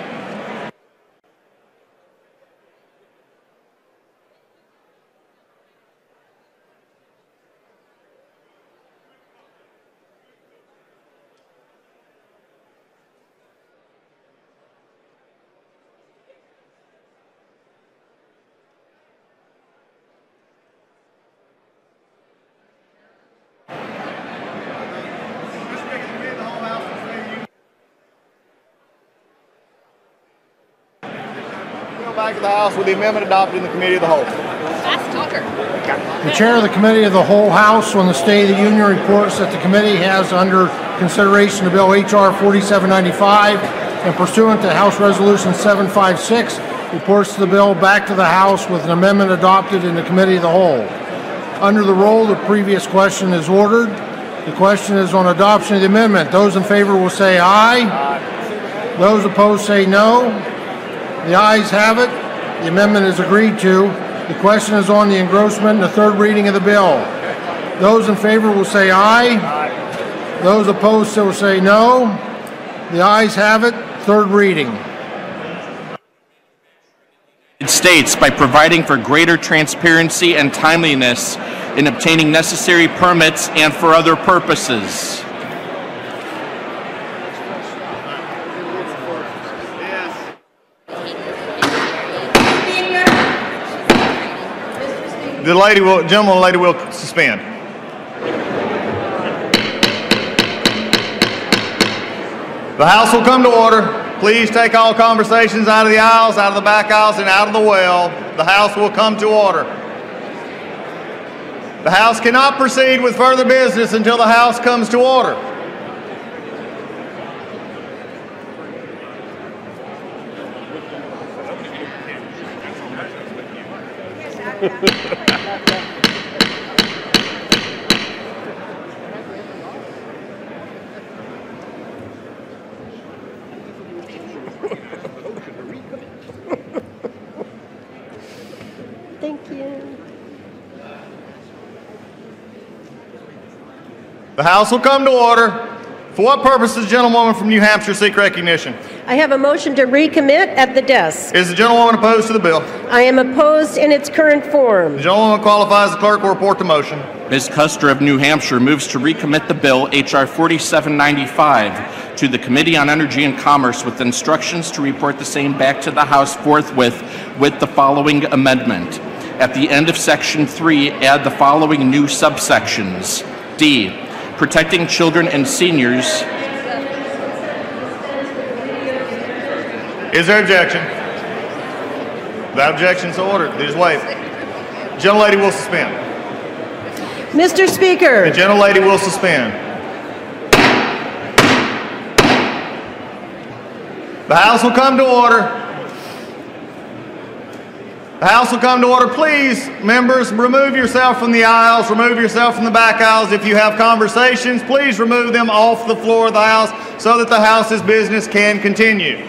Back to the House with the amendment adopted in the Committee of the Whole. Fast talker. The Chair of the Committee of the Whole House on the State of the Union reports that the committee has under consideration the bill H.R. 4795 and pursuant to House Resolution 756 reports the bill back to the House with an amendment adopted in the Committee of the Whole. Under the roll, the previous question is ordered. The question is on adoption of the amendment. Those in favor will say aye. Aye. Those opposed say no. The ayes have it. The amendment is agreed to. The question is on the engrossment and the third reading of the bill. Those in favor will say aye. Aye. Those opposed will say no. The ayes have it. Third reading. States by providing for greater transparency and timeliness in obtaining necessary permits and for other purposes. The gentleman and lady will suspend. The House will come to order. Please take all conversations out of the aisles, out of the back aisles, and out of the well. The House will come to order. The House cannot proceed with further business until the House comes to order. Thank you. The House will come to order. For what purpose does the gentlewoman from New Hampshire seek recognition? I have a motion to recommit at the desk. Is the gentlewoman opposed to the bill? I am opposed in its current form. The gentlewoman qualifies. The clerk will report the motion. Ms. Custer of New Hampshire moves to recommit the bill H.R. 4795 to the Committee on Energy and Commerce with instructions to report the same back to the House forthwith with the following amendment. At the end of Section 3, add the following new subsections. D. Protecting children and seniors. Is there objection? Without objection, so ordered. Please waive. The gentlelady will suspend. Mr. Speaker. The gentlelady will suspend. The House will come to order. The House will come to order. Please, members, remove yourself from the aisles, remove yourself from the back aisles. If you have conversations, please remove them off the floor of the House so that the House's business can continue.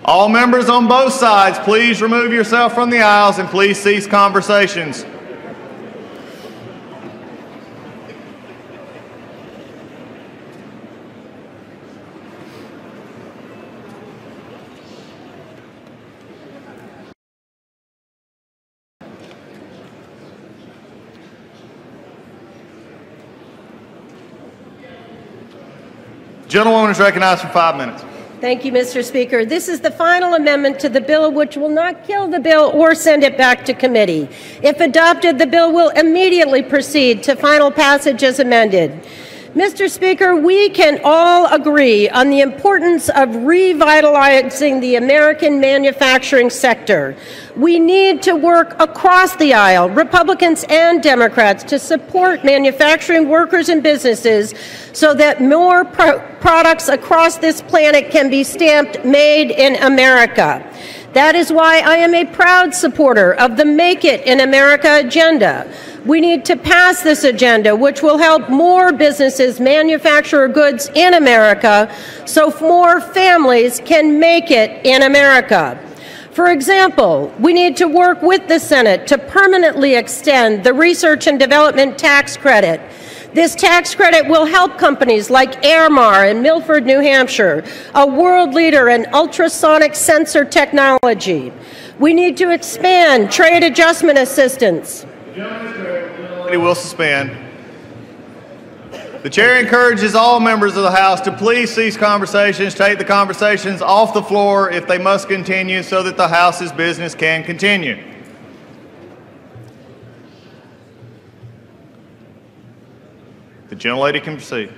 All members on both sides, please remove yourself from the aisles and please cease conversations. Gentlewoman is recognized for 5 minutes. Thank you, Mr. Speaker. This is the final amendment to the bill, which will not kill the bill or send it back to committee. If adopted, the bill will immediately proceed to final passage as amended. Mr. Speaker, we can all agree on the importance of revitalizing the American manufacturing sector. We need to work across the aisle, Republicans and Democrats, to support manufacturing workers and businesses so that more products across this planet can be stamped Made in America. That is why I am a proud supporter of the Make It in America agenda. We need to pass this agenda, which will help more businesses manufacture goods in America so more families can make it in America. For example, we need to work with the Senate to permanently extend the research and development tax credit. This tax credit will help companies like Airmar in Milford, New Hampshire, a world leader in ultrasonic sensor technology. We need to expand trade adjustment assistance. We will suspend. The chair encourages all members of the House to please cease conversations, take the conversations off the floor if they must continue so that the House's business can continue. The gentlelady can proceed.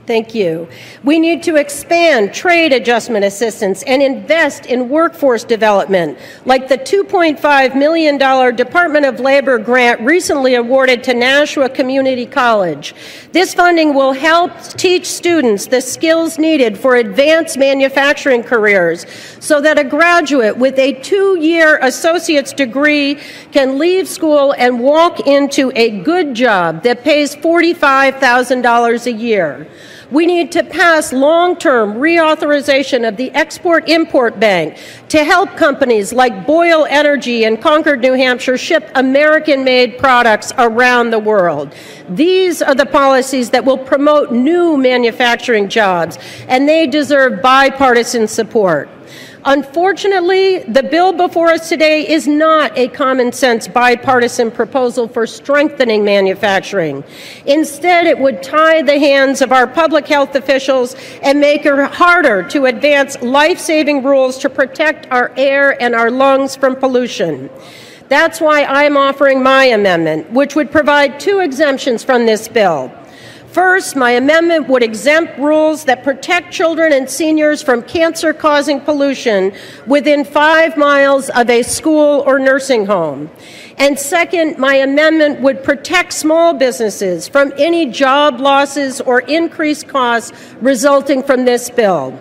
Thank you. We need to expand trade adjustment assistance and invest in workforce development, like the $2.5 million Department of Labor grant recently awarded to Nashua Community College. This funding will help teach students the skills needed for advanced manufacturing careers so that a graduate with a 2-year associate's degree can leave school and walk into a good job that pays $45,000 a year. We need to pass long-term reauthorization of the Export-Import Bank to help companies like Boyle Energy in Concord, New Hampshire ship American-made products around the world. These are the policies that will promote new manufacturing jobs, and they deserve bipartisan support. Unfortunately, the bill before us today is not a common-sense bipartisan proposal for strengthening manufacturing. Instead, it would tie the hands of our public health officials and make it harder to advance life-saving rules to protect our air and our lungs from pollution. That's why I'm offering my amendment, which would provide 2 exemptions from this bill. First, my amendment would exempt rules that protect children and seniors from cancer-causing pollution within 5 miles of a school or nursing home. And second, my amendment would protect small businesses from any job losses or increased costs resulting from this bill.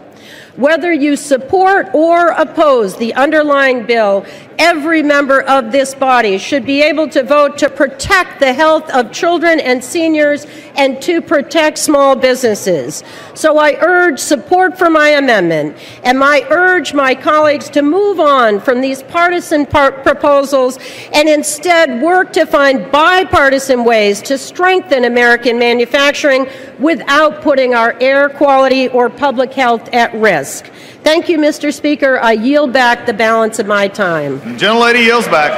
Whether you support or oppose the underlying bill, every member of this body should be able to vote to protect the health of children and seniors and to protect small businesses. So I urge support for my amendment, and I urge my colleagues to move on from these partisan proposals and instead work to find bipartisan ways to strengthen American manufacturing without putting our air quality or public health at risk. Thank you, Mr. Speaker. I yield back the balance of my time. The gentlelady yields back.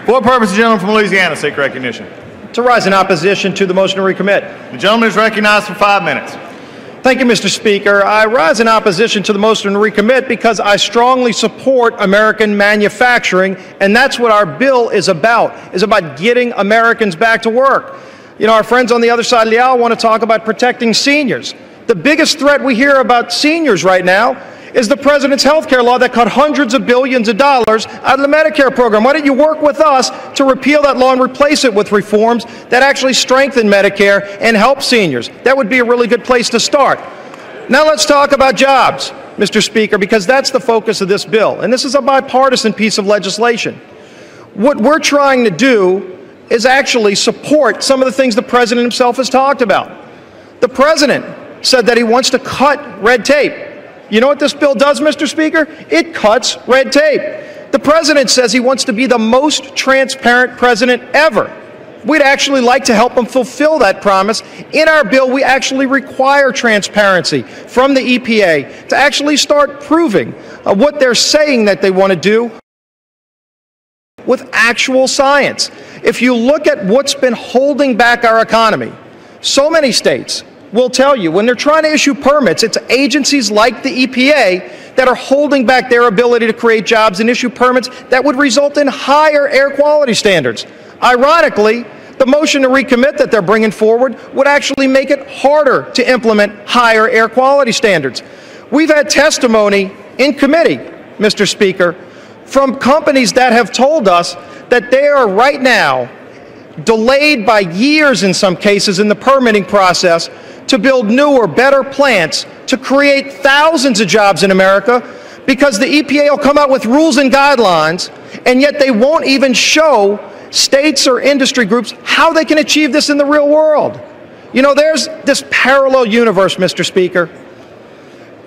For what purpose the gentleman from Louisiana seek recognition? To rise in opposition to the motion to recommit. The gentleman is recognized for 5 minutes. Thank you, Mr. Speaker. I rise in opposition to the motion to recommit because I strongly support American manufacturing, and that's what our bill is about getting Americans back to work. You know, our friends on the other side of the aisle want to talk about protecting seniors. The biggest threat we hear about seniors right now is the president's health care law that cut hundreds of billions of dollars out of the Medicare program. Why don't you work with us to repeal that law and replace it with reforms that actually strengthen Medicare and help seniors? That would be a really good place to start. Now let's talk about jobs, Mr. Speaker, because that's the focus of this bill. And this is a bipartisan piece of legislation. What we're trying to do is actually support some of the things the president himself has talked about. The president said that he wants to cut red tape. You know what this bill does, Mr. Speaker? It cuts red tape. The president says he wants to be the most transparent president ever. We'd actually like to help him fulfill that promise. In our bill, we actually require transparency from the EPA to actually start proving what they're saying that they want to do with actual science. If you look at what's been holding back our economy, so many states will tell you when they're trying to issue permits, it's agencies like the EPA that are holding back their ability to create jobs and issue permits that would result in higher air quality standards. Ironically, the motion to recommit that they're bringing forward would actually make it harder to implement higher air quality standards. We've had testimony in committee, Mr. Speaker, from companies that have told us that they are right now delayed by years in some cases in the permitting process to build newer, better plants to create thousands of jobs in America because the EPA will come out with rules and guidelines, and yet they won't even show states or industry groups how they can achieve this in the real world. You know, there's this parallel universe, Mr. Speaker.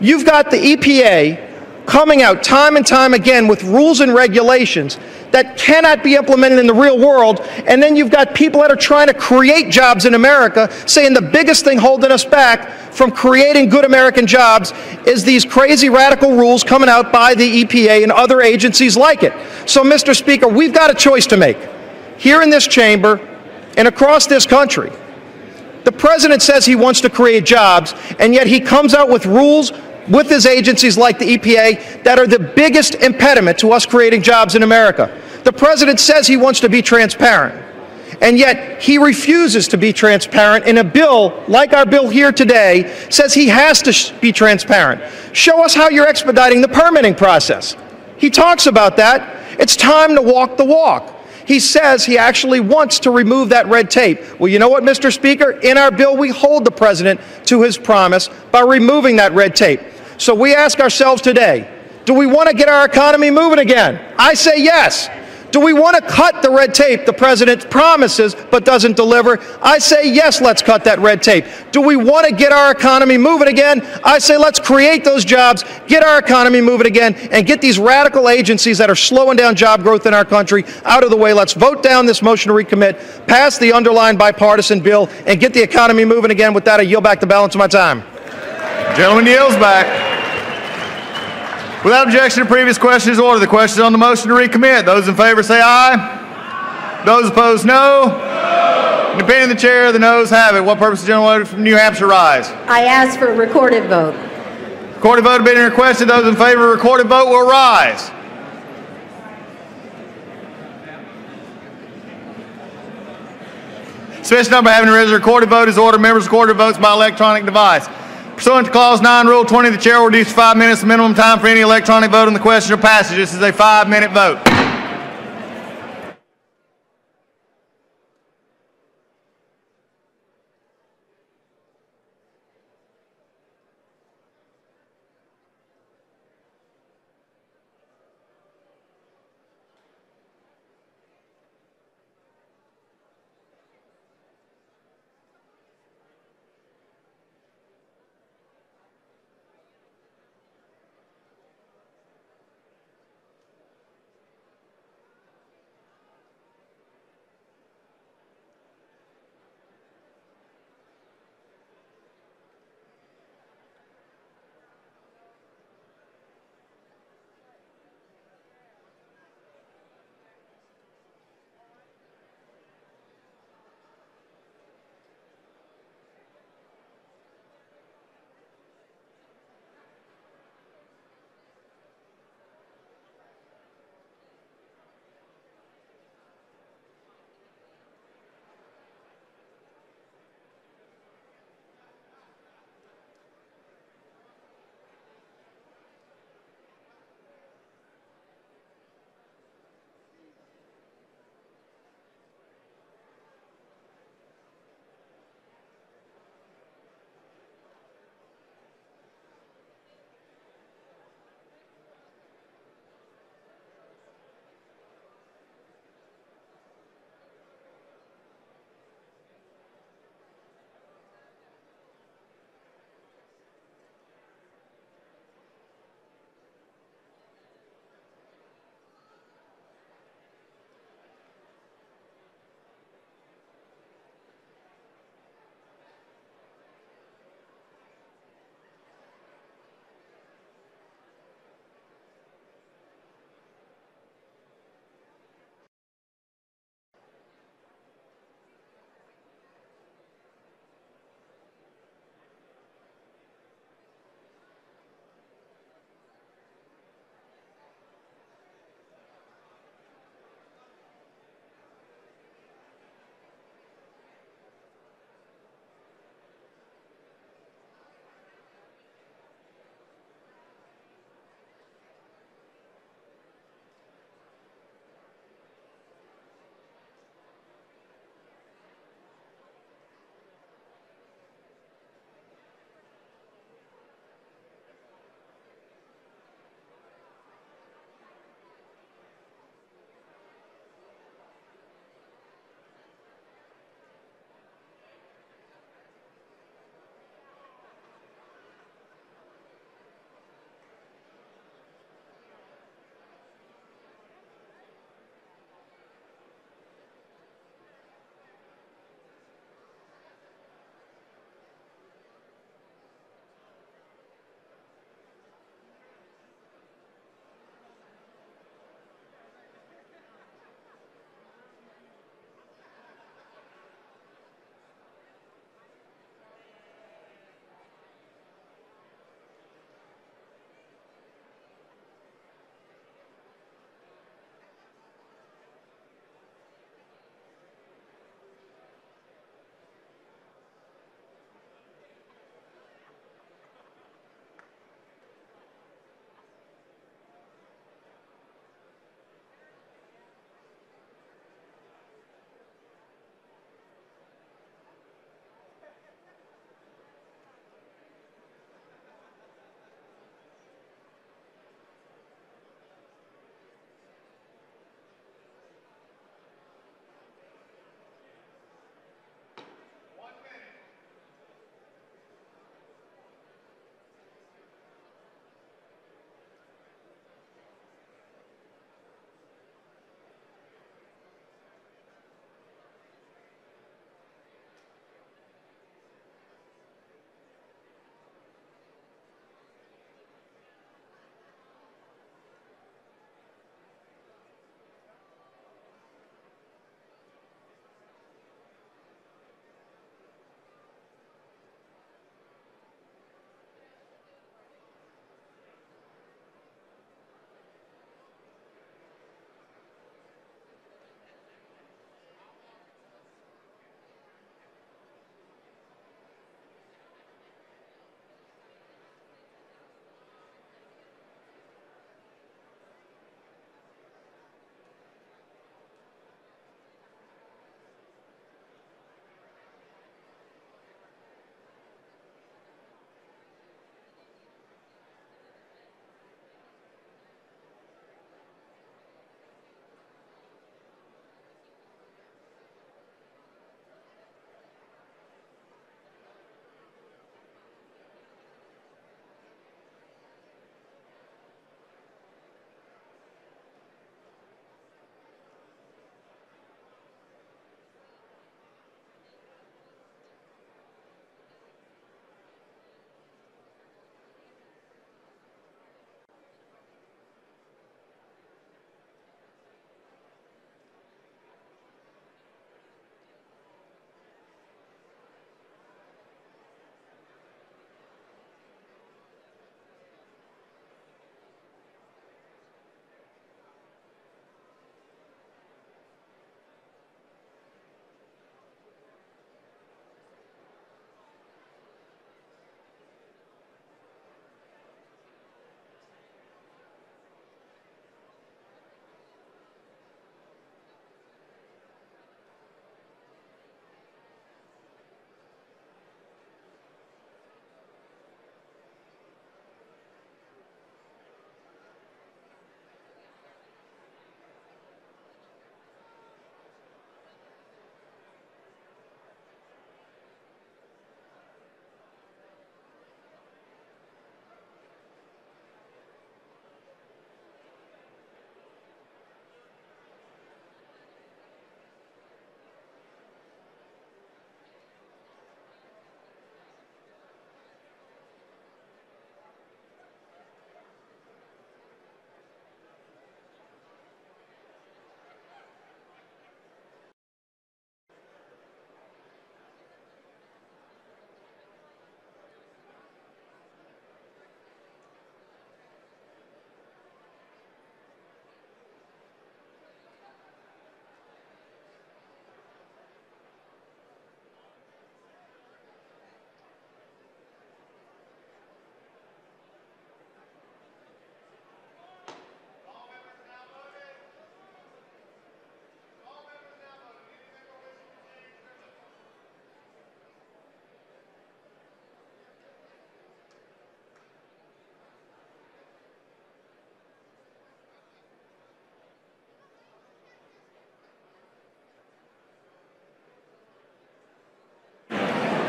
You've got the EPA coming out time and time again with rules and regulations that cannot be implemented in the real world, and then you've got people that are trying to create jobs in America saying the biggest thing holding us back from creating good American jobs is these crazy radical rules coming out by the EPA and other agencies like it. So, Mr. Speaker, we've got a choice to make here in this chamber and across this country. The President says he wants to create jobs, and yet he comes out with rules with his agencies like the EPA that are the biggest impediment to us creating jobs in America. The President says he wants to be transparent, and yet he refuses to be transparent in a bill like our bill here today says he has to be transparent. Show us how you're expediting the permitting process. He talks about that. It's time to walk the walk. He says he actually wants to remove that red tape. Well, you know what, Mr. Speaker? In our bill, we hold the President to his promise by removing that red tape. So we ask ourselves today, do we want to get our economy moving again? I say yes. Do we want to cut the red tape the President promises but doesn't deliver? I say yes, let's cut that red tape. Do we want to get our economy moving again? I say let's create those jobs, get our economy moving again, and get these radical agencies that are slowing down job growth in our country out of the way. Let's vote down this motion to recommit, pass the underlying bipartisan bill, and get the economy moving again. With that, I yield back the balance of my time. Gentleman yields back. Without objection to previous questions, order. The question is on the motion to recommit. Those in favor say aye. Those opposed, no. In the opinion of the chair, the noes have it. What purpose does the gentleman from New Hampshire rise? I ask for a recorded vote. Recorded vote being requested. Those in favor of a recorded vote will rise. Special number having arisen, recorded vote is ordered. Members recorded votes by electronic device. Pursuant to Clause 9, Rule 20, the chair will reduce to 5 minutes the minimum time for any electronic vote on the question or passage. This is a 5-minute vote.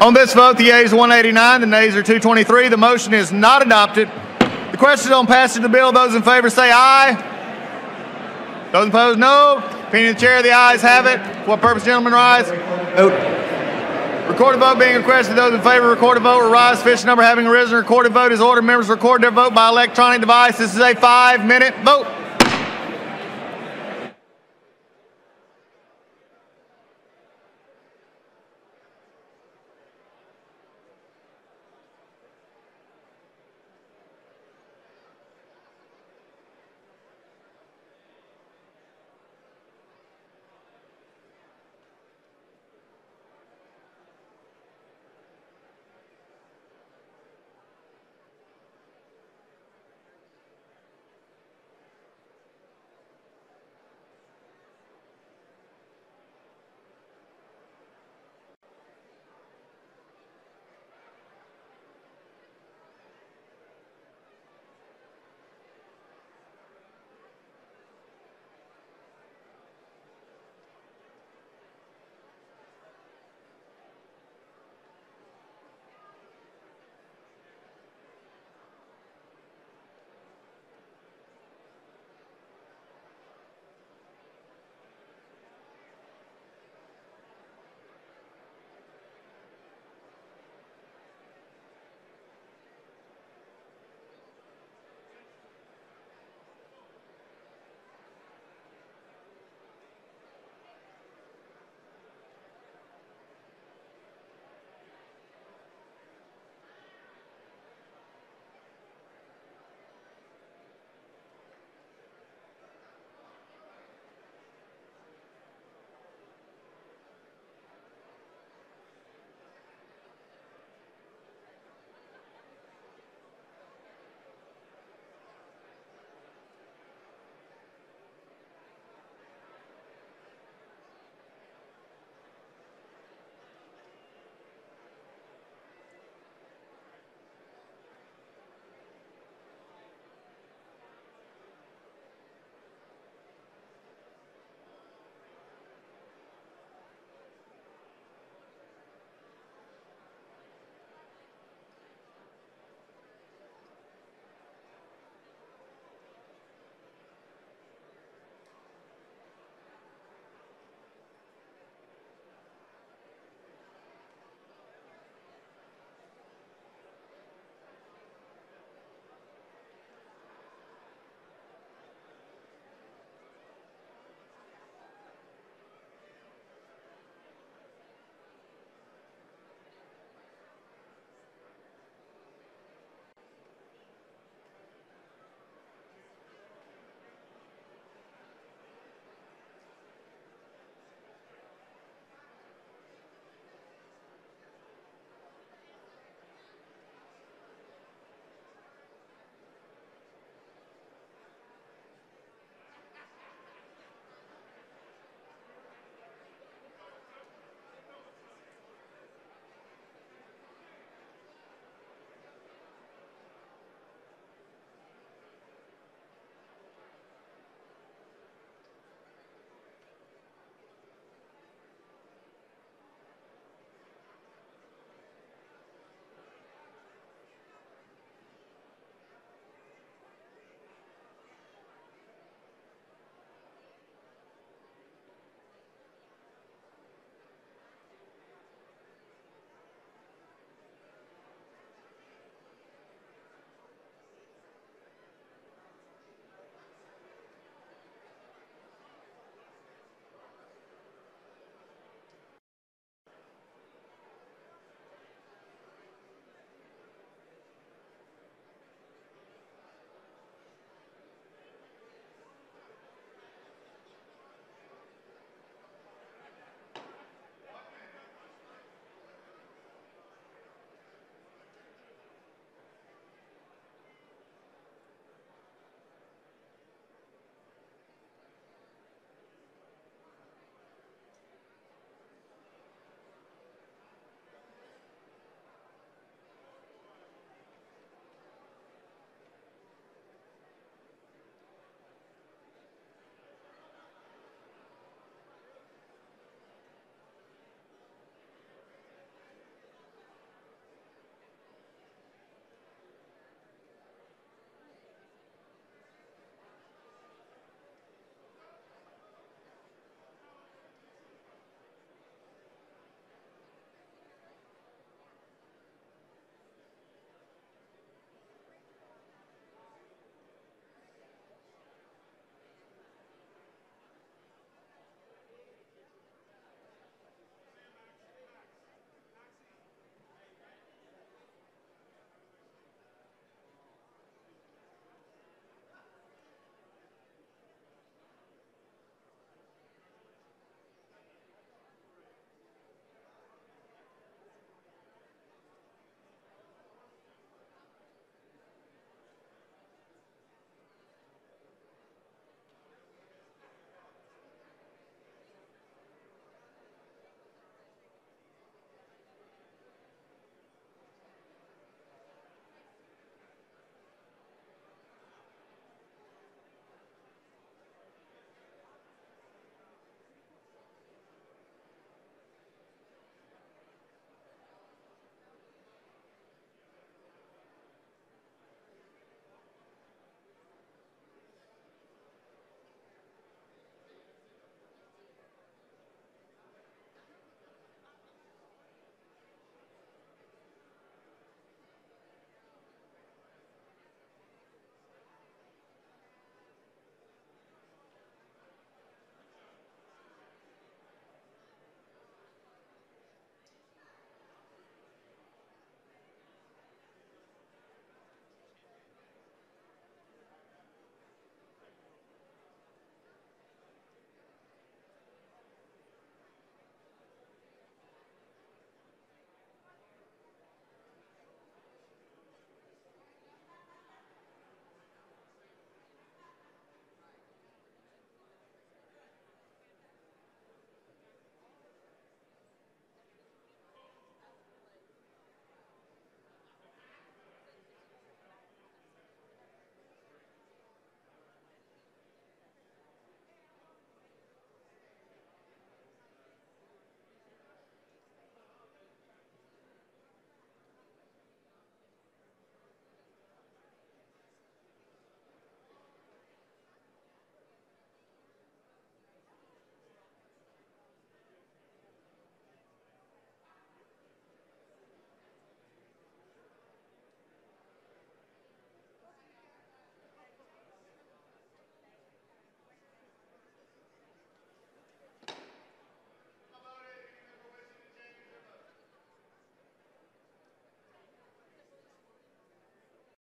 On this vote, the yeas are 189, the nays are 223. The motion is not adopted. The question is on passage of the bill. Those in favor say aye. Those opposed, no. Opinion of the chair, the ayes have it. For what purpose, gentlemen, rise? Vote. Recorded vote being requested. Those in favor, recorded vote will rise. Sufficient number having arisen. Recorded vote is ordered. Members record their vote by electronic device. This is a 5-minute vote.